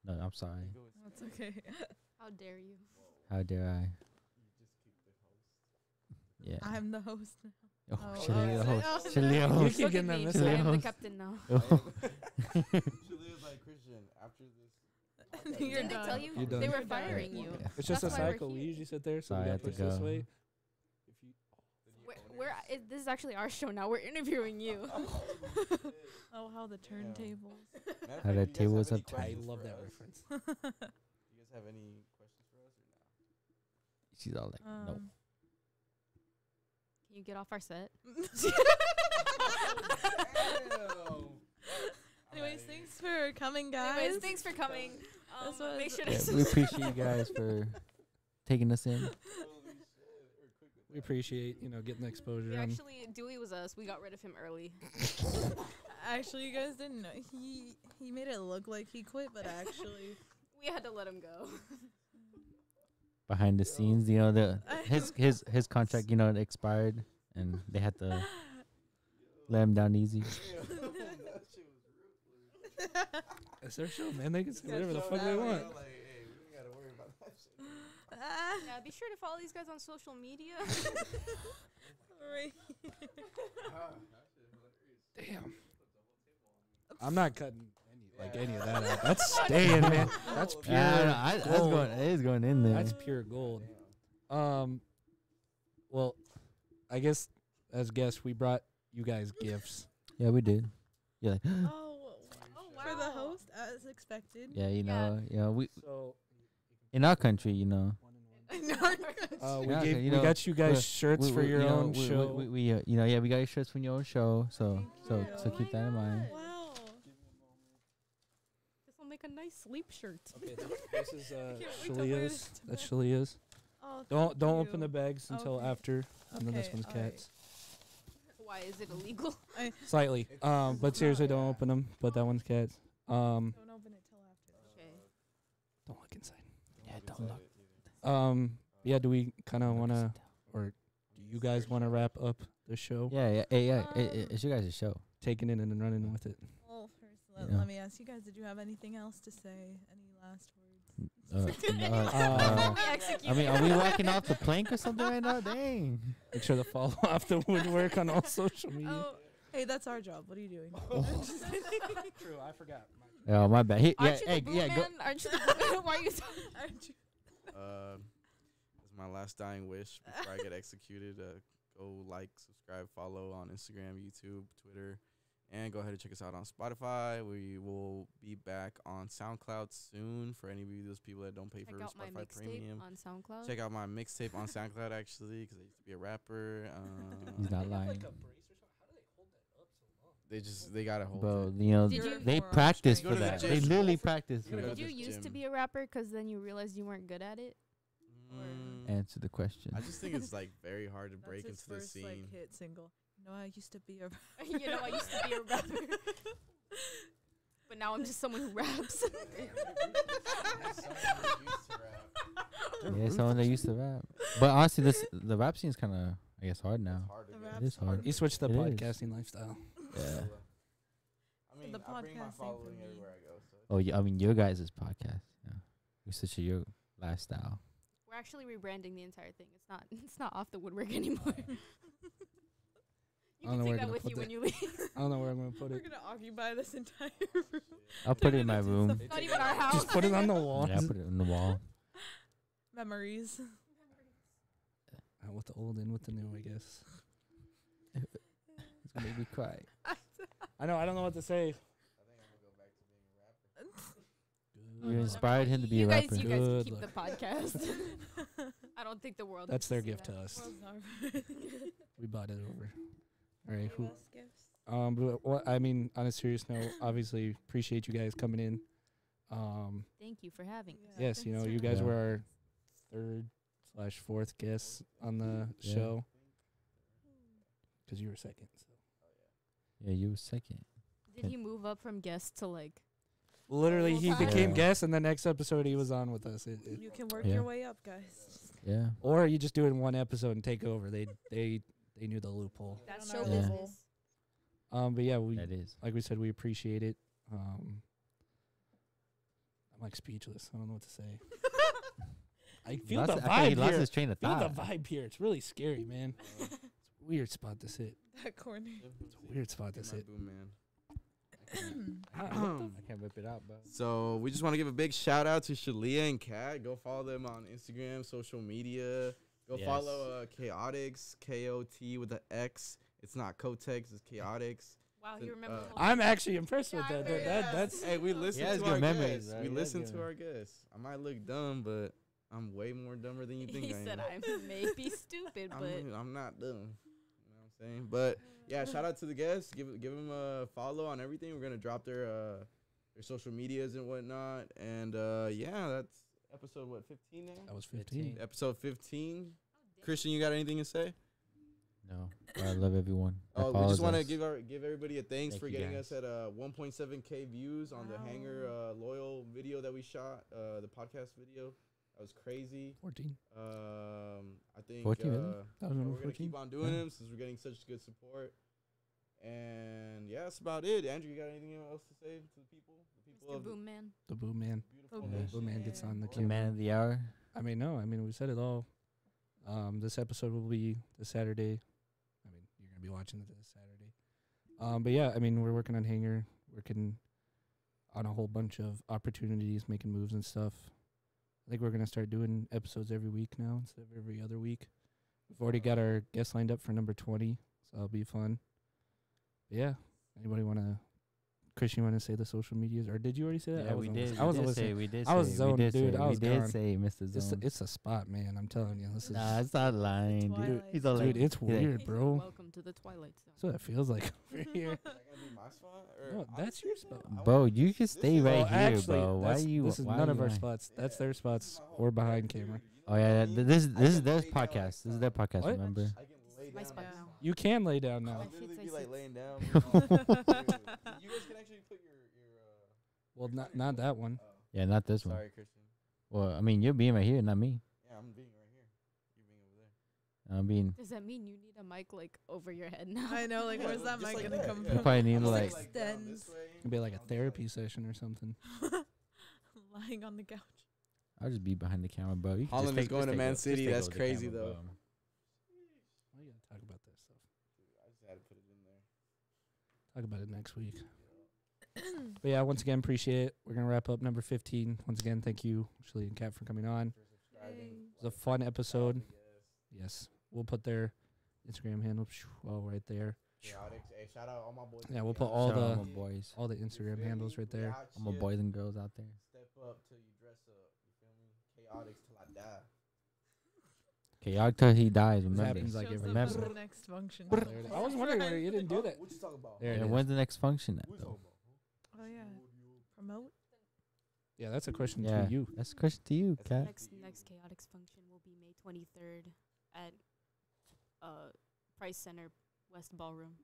No, I'm sorry. That's okay. How dare you? How dare I? Yeah. I'm the host now. Oh, Oh, Shelea, oh, host. oh, Shelea, You host. keep Look getting at that me. message. I'm the Host. captain now. Shalea's like, Christian, after this. podcast, You're Didn't they done. tell you? You're done. They were You're done. firing you. It's just a That's why we're cycle. We here. usually sit there, so Sorry, I we got have to pushed this go. way. If you, This is actually our show now. We're interviewing you. Oh, how the turntables. How the tables up I turned. love that reference. You guys have any questions for us or no? She's all like, no. Can you get off our set? Anyways, thanks for coming, guys. Anyways, thanks for coming. This was- Make sure Yeah, to we appreciate you guys for taking us in. We appreciate getting the exposure. We on actually, Dewey was us. We got rid of him early. Actually, you guys didn't know. He made it look like he quit, but actually, We had to let him go. Behind the scenes, his contract, it expired, and they had to let him down easy. it's their show, man. They can say whatever the Gotta fuck show they that, want. Like, hey, we don't gotta worry about that shit. Yeah, be sure to follow these guys on social media. Right. Damn. I'm not cutting any of that out. That's staying, man. That's pure. That's gold. going. It is going in there. That's pure gold. Well, I guess as guests we brought you guys gifts. Yeah, we did. Yeah, like, Oh, for the wow. host, as expected. yeah, Yeah. we So in our country, we Yeah, gave okay, we got you guys we- shirts for your own show. We we got your shirts from your own show, so Thank keep that in mind. Wow. This will make a nice sleep shirt. Okay, this is wait to wear Shalea's. this to That's bed. Shalea's. Oh, Don't thank open you. the bags until Okay. after, and then this Okay, one's alright. Cat's. Why is it illegal? Slightly. But seriously, don't open them. But that one's Cat's. Don't open it till after. Okay. Don't look inside. Yeah, don't look. Yeah. Do we kind of want to, or do you guys want to wrap up the show? Yeah. It's your guys' show. Taking it and then running with it. Well, first, Yeah. let me ask you guys, did you have anything else to say? Any last words? I mean, are we walking off the plank or something right now? Dang. Make sure to follow Off the Woodwork on all social media. Oh, hey, that's our job. What are you doing? True, I forgot. Oh, my bad. Aren't you the boom man? Aren't you the boom? Why are you Aren't you? As my last dying wish before I get executed, go like, subscribe, follow on Instagram, YouTube, Twitter, and go ahead and check us out on Spotify. We will be back on SoundCloud soon for any of those people that don't pay check for out my Spotify Premium. mixtape on SoundCloud? Check out my mixtape on SoundCloud, actually, because I used to be a rapper. He's not lying. they gotta hold Bro, it. you know, Did you- they More practice Go for to the that. gym. They literally Go practice for Go to that. Did you the used to gym. be a rapper because then you realized you weren't good at it? Answer the question. I just think it's like very hard to break That's his into the first scene. like hit single. No, I used to be a. You know, I used to be a rapper. But now I'm just someone who raps. Yeah, someone that used to rap. But honestly, the rap scene is kind of, I guess, hard now. It is hard. You switched the It is. podcasting lifestyle. Yeah. I mean, The I bring my podcasting for following me. everywhere I go. So Oh, yeah. I mean, your guys' podcast. Yeah. We switch to your lifestyle. We're actually rebranding the entire thing. It's not off the woodwork anymore. You I don't can know where take I'm that gonna with you put when you leave. I don't know where I'm gonna put We're it. gonna occupy this entire room. I'll put it in my room. They Not take even it our out. house. Just put it on the wall. Yeah, I'll put it on the wall. Memories. Out with the old, in with the new, I guess. It's gonna make me cry. I know. I don't know what to say. You inspired him to be a guys, rapper. You guys can Good keep the podcast. I don't think the world. That's needs their to gift see to that. us. World's not We bought it over. All right. Give Who? us gifts. But what I mean, on a serious note, obviously appreciate you guys coming in. Thank you for having us. Yeah, Yes, you know, thanks you for guys Yeah. were our third/fourth guests on the Yeah. show because you were second. So. Yeah, you were second. Did he move up from guest to like? Literally, he Full-time? became Yeah. guest, and the next episode he was on with us. You can work Yeah. your way up, guys. Yeah. Or you just do it in one episode and take over. They knew the loophole. That's I show don't know. business. But yeah, we That is. like we said, we appreciate it. I'm like speechless. I don't know what to say. I feel the I feel he vibe lost here. his train of Feel the thought. vibe here. It's really scary, man. It's a weird spot to sit. That corner. It's a weird spot to Get my sit. boom man. I don't know. I can't rip it out, bro. So we just want to give a big shout out to Shelea and Kat. Go follow them on Instagram, social media. Go Yes. follow Chaotix, KOT with the X. It's not Kotex, it's Chaotix. Wow, Then, you remember. the whole I'm actually impressed with Yeah, that. I heard that. That's Hey, we listen has to good our memories, guests. right? We He has listen good to our guests. I might look dumb, but I'm way more dumber than you think He I am. said I may be stupid, but I'm not dumb. You know what I'm saying? But yeah, shout out to the guests. Give them a follow on everything. We're gonna drop their social medias and whatnot. And yeah, that's episode 15 now. that was 15. Episode 15. Christian, you got anything to say? No. I love everyone. I Oh, we just want to apologize. give everybody a thanks Thank for you, getting guys. us at 1.7K views on the Wow. Hanger Loyal video that we shot, the podcast video. That was crazy. 14. I think 14, really? That was number we're gonna 14. keep on doing Yeah. them since we're getting such good support. And yeah, that's about it. Andrew, you got anything else to say to the people? The people Mr. of the Boom Man. The Boom Man. beautiful Boom Yeah, nation. Boom Man gets on the The camera. man of the hour. I mean, no. I mean, we said it all. This episode will be this Saturday. I mean, you're gonna be watching it this Saturday. But yeah, I mean, we're working on Hanger, working on a whole bunch of opportunities, making moves and stuff. I think we're gonna start doing episodes every week now instead of every other week. We've already got our guest lined up for number 20, so that'll be fun. But yeah, anybody wanna? Christian, want to say the social medias, or did you already say that? Yeah, I we wasn't did. listening. I wasn't listening. We did. I was say, zoned, we did dude. Say, I was we did gone. say, Mr. It's Zone. it's a spot, man. I'm telling you, this is. Nah, it's not lying, dude. Twilight He's all Zone. like, Dude, it's he's like, weird, bro. Welcome to the Twilight Zone. That's what it feels like over here. Is that gonna be my spot? Or No, that's your spot. I Bro, want- you can stay is- right Well, here, actually, bro. Why that's- you? This is why none you of our lying? spots. That's their spots. This is my Or home behind back, camera. dude. You Oh know yeah, what I mean? this I is can their lay down podcast. like This is their podcast. What? Remember? I can lay My down spot like now. this. You can lay down I'll now. My literally feet be say like sits. laying down. Dude. You guys can actually put your Well, not that one. Yeah, not this one. Sorry, Christian. Well, I mean, you're being right here, not me. Yeah, I'm being right here. You're being over there. I'm being. Does that mean you need a mic like over your head now? I know, like, Yeah, where's that just mic like gonna that, come yeah. You from? probably need I'm to laying, like. down this Extends. way. It'd be like a I'll just therapy session or something. Lying on the couch. I'll just be behind the camera, bro. You can just Holland is take- going just to take Man over- just City. take That's over the crazy, camera, though. bro. Why you gotta talk about that stuff? I just had to put it in there. Talk about it next week. But yeah, once again, appreciate it. We're gonna wrap up number 15. Once again, thank you, Shelea and Kat, for coming on. For subscribing. It was a fun episode. Yes, we'll put their Instagram handle right there. Chaotix. Hey, shout out all my boys. Yeah, we'll put all Shout out the my boys, all the Instagram handles right there. all my boys and girls out there. Step up till you dress up. You feel me? Chaotix till I die. Chaotic till he dies. This Remember. happens like Shows every up remember. for the next function. There it is. I was wondering why you didn't do that. What you talking about? There it Yeah, is. when's the next function at What you though? talking about? Oh yeah, promote. Yeah, that's a question Yeah, to you. that's a question to you, Kat. Next Chaotix function will be May 23rd at Price Center West Ballroom.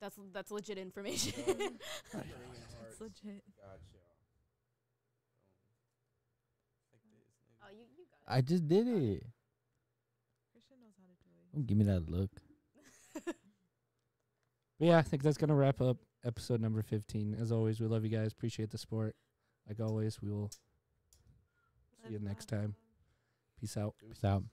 That's legit information. It's legit. Gotcha. Oh, you got I just did it. Christian knows how to do it. Don't give me that look. But yeah, I think that's gonna wrap up episode number 15. As always, we love you guys. Appreciate the support. Like always, we will see you next time. Peace out. Peace out.